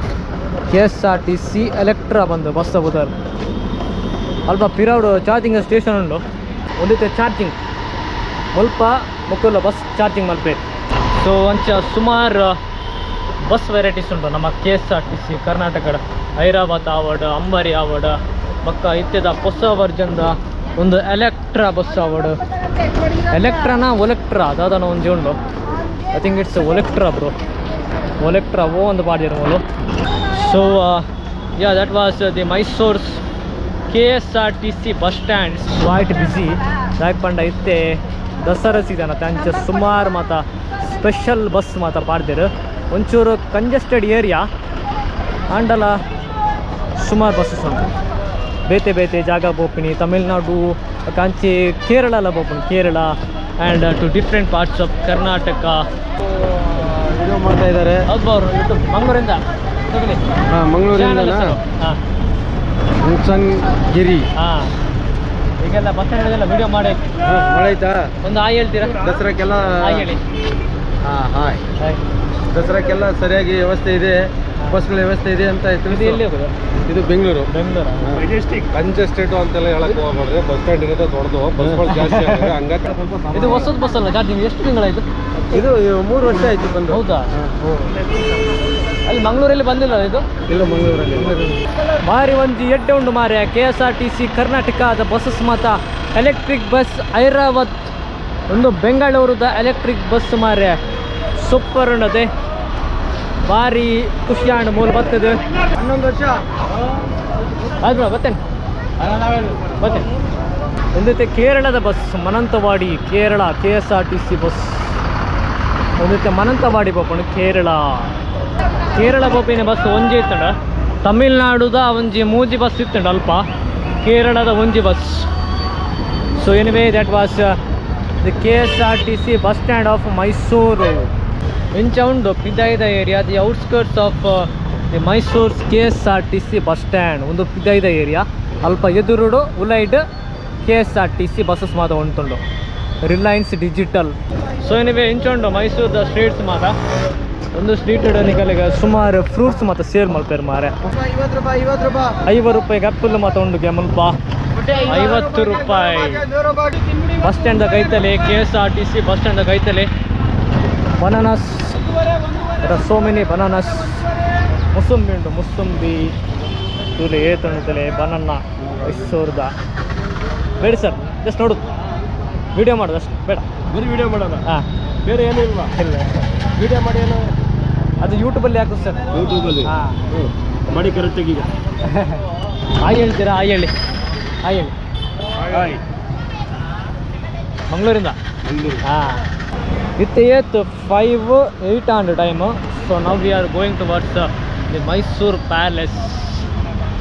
KSRTC ಎಲೆಕ್ಟ್ರಾ ಬಂದು ಬಸ್ ಬುದರ್ ಅಲ್ಪ ಪಿರಾವ್ಡು ಚಾರ್ಜಿಂಗ್ ಸ್ಟೇಷನ್ ಉಂಡು ಒಂದಿತ್ತೆ ಚಾರ್ಜಿಂಗ್ ಮುಲ್ಪ ಮುಕ್ಕುಲ್ಲ ಬಸ್ ಚಾರ್ಜಿಂಗ್ ಮಲ್ಪೆ ಸೊ ಅಂಚ ಸುಮಾರು ಬಸ್ ವೆರೈಟೀಸ್ ಉಂಟು ನಮ್ಮ KSRTC ಕರ್ನಾಟಕದ ಐರಾವತ ಆವಡ್ ಅಂಬಾರಿ ಆವಡ್ ಬಕ್ಕ ಇತ್ಯದ ಹೊಸ ವರ್ಜನ್ದ ಒಂದು ಎಲೆಕ್ಟ್ರಾ ಬಸ್ ಆವಡ್ ಒಲೆಕ್ಟ್ರಾ ಅದಾದನ ಒಂಜಿ ಉಂಡು ಐ ಥಿಂಕ್ ಇಟ್ಸ್ ಒಲೆಕ್ಟ್ರಾ ಒಂದು ಪಾಡಿರೋದು so ya that was the Mysuru's KSRTC bus stand quite busy ಯಾಕೆ ಪಂಡ ಇತ್ತೆ ದಸರಾ ಸೀಸನ್ ಅಂಚ ಸುಮಾರು ಮಾತ ಸ್ಪೆಷಲ್ ಬಸ್ ಮಾತ ಪಾಡ್ದಿರು ಒಂಚೂರು ಕಂಜೆಸ್ಟೆಡ್ ಏರಿಯಾ ಆಂಡಲ ಸುಮಾರು ಬಸ್ಸಸ್ ಉಂಟು ಬೇತೆ ಜಾಗ ಬೋಪಿನಿ ತಮಿಳ್ನಾಡು ಕಾಂಚಿ ಕೇರಳ ಬೋಪಿನಿ Kerala and to different parts of Karnataka video ಮಾಡ್ತಾ ಇದ್ದಾರೆ ಹೌದು ಅವರು ಯೂಟ್ಯೂಬ್ ಮಂಗಳೂರಿಂದ ಮಂಗಳೂರಿಂದ ಹಾಂ ಗಿರಿ ಹಾಂ ಈಗೆಲ್ಲ ಬಸ್ ಸ್ಟ್ಯಾಂಡಲ್ಲೆಲ್ಲ ವಿಡಿಯೋ ಮಾಡಿ ಮಾಡಾಯ್ತಾ ಒಂದು ಹಾಯ್ ಹೇಳ್ತೀರಾ ದಸರಾಕ್ಕೆಲ್ಲ ಹಾಯ್ ಹೇಳಿ ಹಾಯ್ ದಸರಾಕ್ಕೆಲ್ಲ ಸರಿಯಾಗಿ ವ್ಯವಸ್ಥೆ ಇದೆ ಬಸ್ಗಳ ವ್ಯವಸ್ಥೆ ಇದೆ ಅಂತ ಇದು ಎಲ್ಲಿ ಹೋಗೋದು ಇದು ಬೆಂಗಳೂರು ಕಂಜೆಸ್ಟೆಡ್ ಅಂತೆಲ್ಲ ಹೇಳಕ್ ಹೋಗ್ಬಾರ್ದು ಬಸ್ ಸ್ಟ್ಯಾಂಡ್ ಇರೋದು ದೊಡ್ಡದು ಬಸ್ಗಳು ಜಾಸ್ತಿ ಆಗಿದೆ ಹಂಗಾಗಿ ಇದು ಹೊಸದ ಬಸ್ ಅಲ್ಲ ಚಾರ್ಜಿಂಗ್ ಎಷ್ಟು ತಿಂಗಳಾಯ್ತು ಇದು 3 ವರ್ಷ ಆಯ್ತು ಬಂದು ಹೌದಾ ಅಲ್ಲಿ ಮಂಗಳೂರಲ್ಲಿ ಬಂದಿಲ್ಲ ಇದು ಇಲ್ಲ ಮಂಗಳೂರಲ್ಲಿ ಮಾರಿ ಒಂದು ಎಡ್ಡೆ ಉಂಡು ಮಾರ್ಯ KSRTC ಕರ್ನಾಟಕದ ಬಸ್ಸಸ್ ಮಾತ ಎಲೆಕ್ಟ್ರಿಕ್ ಬಸ್ ಐರಾವತ್ ಒಂದು ಬೆಂಗಳೂರದ ಎಲೆಕ್ಟ್ರಿಕ್ ಬಸ್ ಮಾರ್ಯ ಸೂಪರ್ ಉಂಡದೆ ಭಾರಿ ಖುಷಿ ಆಂಡ್ ಮೂಲ ಬರ್ತದೆ 11 ವರ್ಷ ಆಯ್ತು ಬರ್ತೇನೆ ಮತ್ತೆ ಒಂದೈತೆ ಕೇರಳದ ಬಸ್ ಮನಂತವಾಡಿ ಕೇರಳ KSRTC ಬಸ್ ಒಂದೈತೆ ಮನಂತವಾಡಿ ಪೋಪುಂಡು ಕೇರಳ ಪೋಪಿನ ಬಸ್ ಒಂಜಿ ಇತ್ತಂಡ ತಮಿಳ್ನಾಡುದ ಒಂಜಿ ಮೂಜಿ ಬಸ್ ಇತ್ತಂಡ ಅಲ್ಪ ಕೇರಳದ ಒಂಜಿ bus. So anyway that was the KSRTC bus stand of Mysuru. ಇಂಚ ಉಂಡು ಪಿದಾಯ್ದ area the outskirts of the Mysuru KSRTC bus stand ಒಂದು ಪಿದಾಯ್ದ ಏರಿಯಾ ಅಲ್ಪ ಎದುರುಡು ಉಲೈಡ್ KSRTC ಬಸ್ಸಸ್ ಮಾತ ಉಂಟುಂಡು ರಿಲಯನ್ಸ್ ಡಿಜಿಟಲ್. ಸೊ ಎನಿವೆ ಇಂಚುಂಡು ಮೈಸೂರದ ಸ್ಟ್ರೀಟ್ಸ್ ಮಾತ ಒಂದು ಸ್ಟ್ರೀಟ್ ನಿಕಲಿಗೆ ಸುಮಾರು ಫ್ರೂಟ್ಸ್ ಮತ್ತು ಸೇಲ್ ಮಾಡ್ತಾರೆ ಮಾರೆ. 50 ರೂಪಾಯಿಗೆ ಆ್ಯಪಲ್ ಮಾತ ಉಂಡು ಮುಲ್ಪ 50 ರೂಪಾಯಿ. ಬಸ್ ಸ್ಟ್ಯಾಂಡ್ ಕೈತಲೆ KSRTC ಬಸ್ ಸ್ಟ್ಯಾಂಡ್ ಕೈತಲೆ ಬನಾನಸ್, ಸೋ ಮೆನಿ ಬನಾನಸ್. ಮುಸುಂಬಿ ಉಂಟು, ಮುಸುಂಬಿ ತುಲೆ ಏತುಂಟಲೆ ಬನಾನ ಮೈಸೂರ್ದ. ಬೇಡ ಸರ್, ಜಸ್ಟ್ ನೋಡೋದು ವಿಡಿಯೋ ಮಾಡೋದು ಅಷ್ಟು ಬೇಡ. ಬರೀ ವಿಡಿಯೋ ಮಾಡೋಣ, ಹಾಂ ಬೇರೆ ಏನೂ ಇಲ್ವಾ? ಇಲ್ಲ, ವಿಡಿಯೋ ಮಾಡಿ ಏನೋ ಅದು ಯೂಟ್ಯೂಬಲ್ಲಿ ಹಾಕೋದು ಸರ್. ಯೂಟ್ಯೂಬಲ್ಲಿ ಹಾಂ ಮಾಡಿ ಕರೆಕ್ಟಾಗಿ ಈಗ. ಹಾಯ್ ಹೇಳ್ತೀರಾ? ಹಾಯ್ ಹೇಳಿ, ಹಾಯ್ ಹೇಳಿ. ಹಾಯ್ ಮಂಗಳೂರಿಂದ. ಹಾಂ ಇತ್ತು ಏತ್ 5:08 ಟೈಮು. ಸೊ ನಾವು we are going towards the Mysuru palace.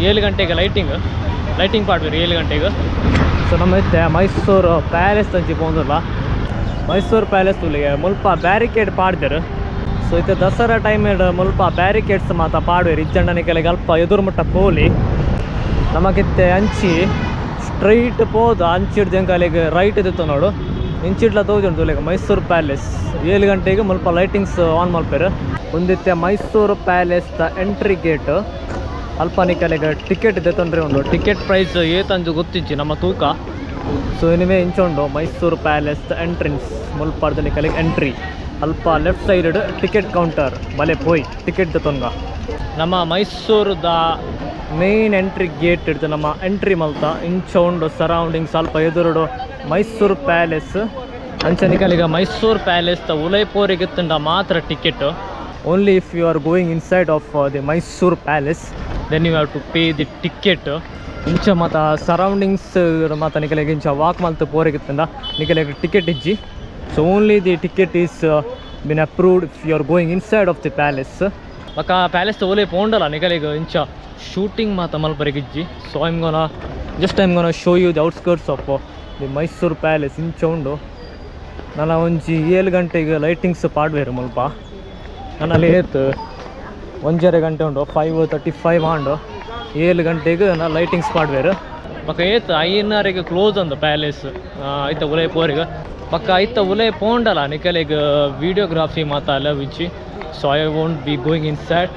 7 ಗಂಟೆಗೆ ಲೈಟಿಂಗ್ ಪಾಡ್ಬೇರಿ 7 ಗಂಟೆಗೆ. ಸೊ ನಮ್ಮ ಇತ್ತೆ ಮೈಸೂರು ಪ್ಯಾಲೇಸ್ ಅಂಚಿ ಪೋಂದಿಲ್ಲ. ಮೈಸೂರು ಪ್ಯಾಲೇಸ್ ತುಲಿಗೆ ಮುಲ್ಪ ಬ್ಯಾರಿಕೇಡ್ ಪಾಡ್ದರು. ಸೊ ಇತ್ತೆ ದಸರಾ ಟೈಮಿಡ್ ಮುಲ್ಪ ಬ್ಯಾರಿಕೇಡ್ಸ್ ಮಾತ ಪಾಡ್ವೇರಿ ಇಜ್ಜಂಡನೆ ಕೆಳಗೆ ಅಲ್ಪ ಎದುರು ಮುಟ್ಟ ಪೋಲಿ ನಮಗಿತ್ತೆ ಅಂಚಿ ಸ್ಟ್ರೈಟ್ ಪೋದು ಅಂಚಿಡ್ ಜಂಕಾಲಿಗೆ ರೈಟ್ ಇದ್ದಿತ್ತು ನೋಡು ಇಂಚಿಡ್ಲ ತೋಜುಂಟು ತುಲಿಗೆ ಮೈಸೂರು ಪ್ಯಾಲೇಸ್. 7 ಗಂಟೆಗೆ ಮುಲ್ಪ ಲೈಟಿಂಗ್ಸ್ ಆನ್ ಮಲ್ಪೇರು. ಒಂದಿತ್ತೆ ಮೈಸೂರು ಪ್ಯಾಲೇಸ್ ದ ಎಂಟ್ರಿ ಗೇಟ್ ಅಲ್ಪ ನಿಕಲಿಗೆ ಟಿಕೆಟ್ ಇದೆ ತೊಂದರೆ ಉಂಡು. ಟಿಕೆಟ್ ಪ್ರೈಸ್ ಏತಂಜು ಗೊತ್ತಿಜ್ಜಿ ನಮ್ಮ ತೂಕ. ಸೊ ಎನಿವೇ ಇಂಚುಂಡು ಮೈಸೂರು ಪ್ಯಾಲೇಸ್ ದ ಎಂಟ್ರೆನ್ಸ್ ಮುಲ್ಪಾಡ್ದ ನಿಕಲಿಗೆ ಎಂಟ್ರಿ ಅಲ್ಪ ಲೆಫ್ಟ್ ಸೈಡ್ ಟಿಕೆಟ್ ಕೌಂಟರ್ ಬಲೆ ಪೋಯ್ ಟಿಕೆಟ್ ತೊಂಗ ನಮ್ಮ ಮೈಸೂರದ ಮೇನ್ ಎಂಟ್ರಿ ಗೇಟ್ ಇಡ್ದು ನಮ್ಮ ಎಂಟ್ರಿ ಮಲ್ತ ಇಂಚುಂಡು ಸರೌಂಡಿಂಗ್ಸ್ ಅಲ್ಪ ಎದುರುಡು ಮೈಸೂರು ಪ್ಯಾಲೇಸ್ ಅಂಚನಿಕಲಿಗ ಮೈಸೂರು ಪ್ಯಾಲೇಸ್ ದ ಉಲೈಪೋರಿಗೆ ತಂಡ ಮಾತ್ರ ticket. Only if you are going inside of the Mysuru palace then you have to pay the ticket. ಇಂಚ ಮತ್ತು ಸರೌಂಡಿಂಗ್ಸ್ ಮತ್ತು ನಿಕಲಿಗೆ ಇಂಚ ವಾಕ್ ಮಲ್ತು ಪೋರಿಗಿತ್ತಂದ ನಿಕಲಿಗೆ ಟಿಕೆಟ್ ಇಜ್ಜಿ. So only the ticket is been approved if you are going inside of the palace. ಮಕ್ಕ palace ಓಲೆ ಪೋಂಡಲ್ಲ ನಿಕಲಿಗೆ ಇಂಚ ಶೂಟಿಂಗ್ ಮಾತ ಮಲ್ಪರಿಗಿಜ್ಜಿ. So I'm gonna show you the outskirts of the Mysuru palace. ಇಂಚ ಉಂಡು ನನ್ನ ಒಂಜಿ 7 ಗಂಟೆಗೆ ಲೈಟಿಂಗ್ಸ್ ಪಾಡ್ವೇರು ಮುಲ್ಪ ನನ್ನಲ್ಲಿ ಏತ್ 1:30 ಗಂಟೆ ಉಂಡು 5:35 ಆಂಡು 7 ಗಂಟೆಗೆ ನಾ ಲೈಟಿಂಗ್ಸ್ ಪಾಡ್ವೇರು. ಪಕ್ಕ ಏತ್ 5:30ಗೆ ಕ್ಲೋಸ್ ಅಂದು ಪ್ಯಾಲೇಸ್ ಐತ ಉಲೈ ಪೋರಿಗೆ ಪಕ್ಕ ಐತ ಉಲೈ ಪೋಂಡಲ್ಲ ನಿಕಲಿಗೆ ವಿಡಿಯೋಗ್ರಾಫಿ ಮಾತ ಅಲ್ಲ ವಿಚ್ಚಿ. So I won't be going inside,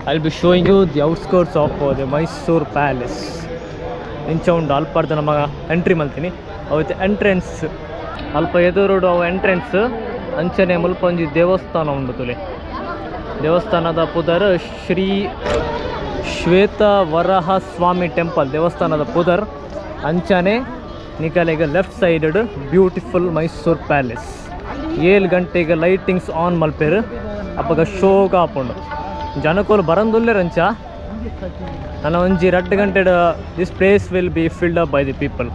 I will be showing you the outskirts of the Mysuru palace. ಇಂಚ ಉಂಡು ಅಲ್ಪರ್ದ ನಮ್ಮ ಎಂಟ್ರಿ ಮಲ್ತೀನಿ ಅವತ್ತು ಎಂಟ್ರೆನ್ಸ್ ಅಲ್ಪ ಎದುರುಡು ಅವು ಎಂಟ್ರೆನ್ಸ್ ಅಂಚನೆ ಮುಲ್ಪ ಒಂಜಿ ದೇವಸ್ಥಾನ ಉಂಡು ತುಲೆ. ದೇವಸ್ಥಾನದ ಪುದರ್ ಶ್ರೀ ಶ್ವೇತ ವರಹ ಸ್ವಾಮಿ ಟೆಂಪಲ್ ದೇವಸ್ಥಾನದ ಪುದರ್ ಅಂಚನೆ ನಿಕಲಿಗೆ left side beautiful Mysuru palace. 7 ಗಂಟೆಗೆ ಲೈಟಿಂಗ್ಸ್ ಆನ್ ಮಲ್ಪೇರು ಅಪ್ಪಗ ಶೋಗ ಹಾಪುಂಡು ಜನಕೋಲು ಬರಂದುಲ್ಲೇರಂಚ ನನ್ನ ಒಂಜಿ 2 ಗಂಟೆ this place will be filled up by the people.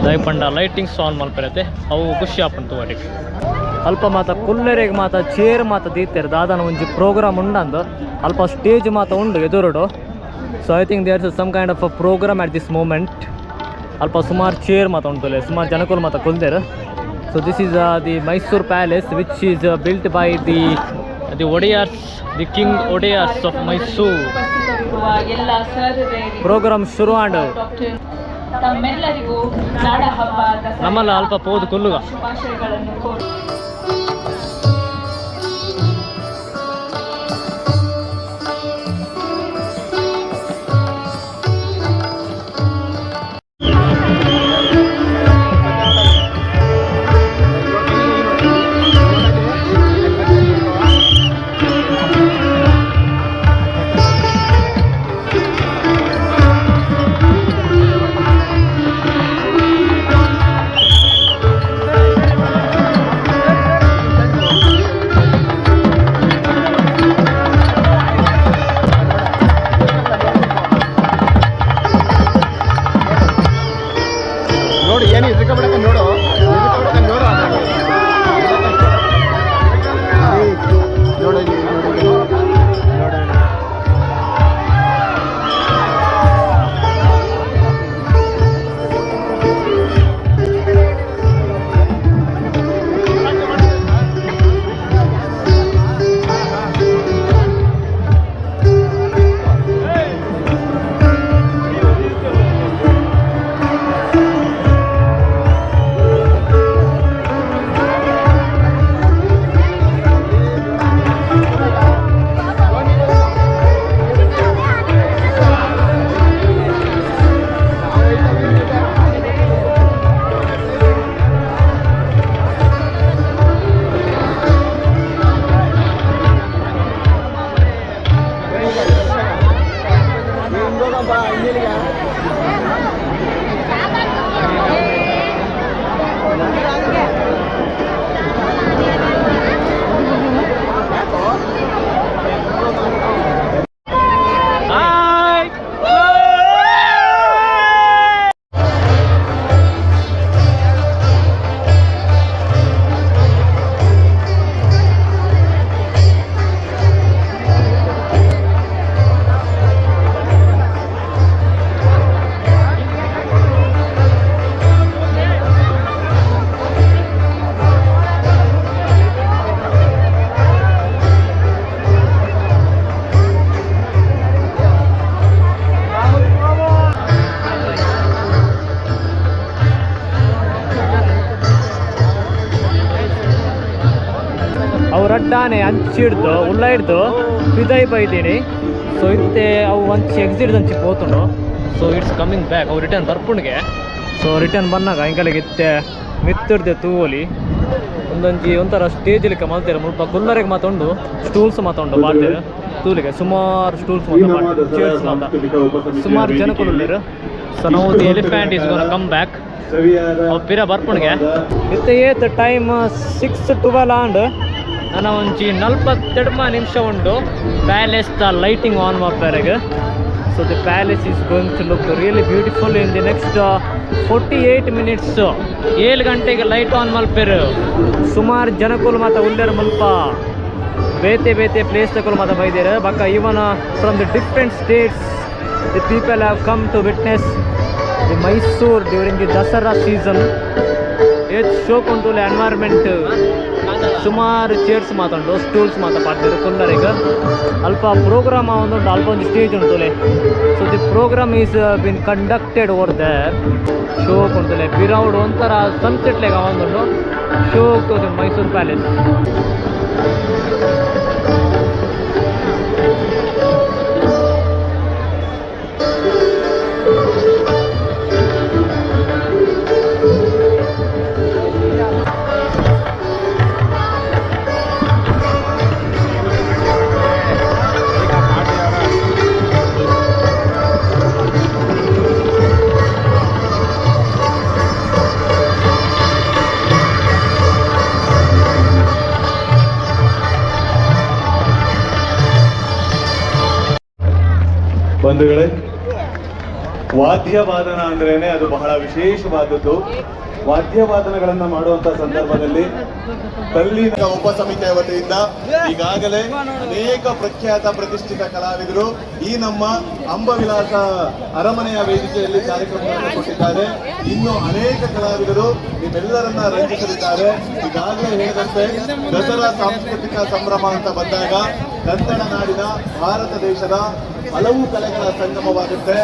ದಯಪಂಡ ಲೈಟಿಂಗ್ಸ್ ಆನ್ ಮಲ್ಪೇರತ್ತೆ ಅವು ಖುಷಿ ಆಪುಂಟು ಅವರಿಗೆ. ಅಲ್ಪ ಮಾತ ಕುಲ್ಲೆರೆಗೆ ಮಾತ ಚೇರ್ ಮಾತ ದೀತೇರು ದಾದಾನ ಒಂಜಿ ಪ್ರೋಗ್ರಾಮ್ ಉಂಡಂದು ಅಲ್ಪ ಸ್ಟೇಜ್ ಮಾತ ಉಂಡು ಎದುರುಡು. So I think there is some kind of a program at this moment. ಅಲ್ಪ ಸುಮಾರು ಚೇರ್ ಮಾತ ಉಂಟುಲೆ ಸುಮಾರು ಜನಕೋಲು ಮಾತ ಕುಲ್ದೇರು. So this is the Mysuru palace which is built by the Wodeyars, the king Wodeyars of Mysuru. Program ಶುರು ಆಂಡು ನಮ್ಮಲ್ಲ ಅಲ್ಪ ಪೋದು ಕುಲ್ಲುಗ. ಇಲ್ಲಾನೆ ಅಂಚಿಡ್ದು ಉಲ್ಲ ಹಿಡ್ದು ಪಿದೈ ಬೈದೀನಿ. ಸೊ ಇತ್ತೆ ಅವು ಒಂಚಿ ಎಕ್ಸಿಟ್ ಅಂಚಿ ಪೋತುಂಡು. ಸೊ ಇಟ್ಸ್ ಕಮಿಂಗ್ ಬ್ಯಾಕ್ ಅವು ರಿಟರ್ನ್ ಬರ್ಪುಣ್ಗೆ. ಸೊ ರಿಟರ್ನ್ ಬಂದಾಗ ಹಿಂಗಲಿಗೆ ಇತ್ತೆ ಮಿತ್ತಿಡ್ದೆ ತೂವಲಿ ಒಂದೊಂಜಿ ಒಂಥರ ಸ್ಟೇಜ್ ಲೆಕ್ಕ ಮಲ್ತೇವೆ ಮುಲ್ಪ ಕುಲ್ಲರಿಗೆ ಮಾತೊಂಡು ಸ್ಟೂಲ್ಸ್ ಮಾತೊಂಡು ಮಾಡ್ತೇವೆ ತೂಲಿಗೆ ಸುಮಾರು ಸ್ಟೂಲ್ಸ್ ಮಾತ ಚೇರ್ಸ್ ಮಾತ ಸುಮಾರು ಜನ ಕೊಲ್ಲಿರು. ಸೊ ನಾವು the elephant is ಗೋನ come back ಅವು ಪಿರ ಬರ್ಪುಣ್ಗೆ ಇತ್ತೆ ಏತ್ ಟೈಮ್ 6:12 ಆಂಡ್ ನನ್ನ ಒಂಚಿ 42 ನಿಮಿಷ ಉಂಡು ಪ್ಯಾಲೇಸ್ ದ ಲೈಟಿಂಗ್ ಆನ್ ಮಾಡ್ತಾರೆ. So the palace is going to look really beautiful in the next 48 minutes. 7 ಗಂಟೆಗೆ ಲೈಟ್ ಆನ್ ಮಲ್ಪೇರು. ಸುಮಾರು ಜನಕ್ಕೂ ಮಾತ್ರ ಉಳ್ಳೇರು ಮಲ್ಪ ಬೇತೆ ಬೇತೆ ಪ್ಲೇಸ್ ತಗೊಳ್ಳು ಮಾತ್ರ ಬೈದೇರು ಬಕ್ಕ even from the different states the people have come to witness the Mysore during the Dasara season. ಏತ್ ಶೋ ಕೊಂತುಲೆ ಎನ್ವೈರ್ಮೆಂಟ್ ಸುಮಾರು ಚೇರ್ಸ್ ಮಾತುಂಡು ಸ್ಟೂಲ್ಸ್ ಮಾತ ಪಾಡ್ದಿರು ಕುಲ್ಲರಿಗೆ ಅಲ್ಪ ಪ್ರೋಗ್ರಾಮ್ ಒಂದುಂಟು ಅಲ್ಪ ಒಂದು ಸ್ಟೇಜ್ ಉಂಟುಲೆ. So the program is been conducted over there. Show ಕೊಂತುಲೆ ಪಿರೌಡ್ ಒಂಥರ ಸನ್ಸೆಟ್ ಲೆಗ ಒಂದುಂಡು ಶೋ ಹೋಗ್ತದೆ ಮೈಸೂರು ಪ್ಯಾಲೇಸ್. ಬಂಧುಗಳೇ, ವಾದ್ಯವಾದನ ಅಂದ್ರೇನೆ ಅದು ಬಹಳ ವಿಶೇಷವಾದದ್ದು. ವಾದ್ಯವಾದನಗಳನ್ನ ಮಾಡುವಂತ ಸಂದರ್ಭದಲ್ಲಿ ಕಲ್ಲಿನ ಉಪ ಸಮಿತಿಯ ವತಿಯಿಂದ ಈಗಾಗಲೇ ಅನೇಕ ಪ್ರಖ್ಯಾತ ಪ್ರತಿಷ್ಠಿತ ಕಲಾವಿದರು ಈ ನಮ್ಮ ಅಂಬವಿಲಾಸ ಅರಮನೆಯ ವೇದಿಕೆಯಲ್ಲಿ ಕಾರ್ಯಕ್ರಮವನ್ನು ಕೊಟ್ಟಿದ್ದಾರೆ. ಇನ್ನು ಅನೇಕ ಕಲಾವಿದರು ನಿಮ್ಮೆಲ್ಲರನ್ನ ರಂಜಿಸಲಿದ್ದಾರೆ. ಈಗಾಗಲೇ ಹೇಳಿದಂತೆ ದಸರಾ ಸಾಂಸ್ಕೃತಿಕ ಸಂಭ್ರಮ ಅಂತ ಬಂದಾಗ ಕನ್ನಡ ನಾಡಿನ ಭಾರತ ದೇಶದ ಹಲವು ಕಲೆಗಳ ಸಂಗಮವಾಗುತ್ತೆ.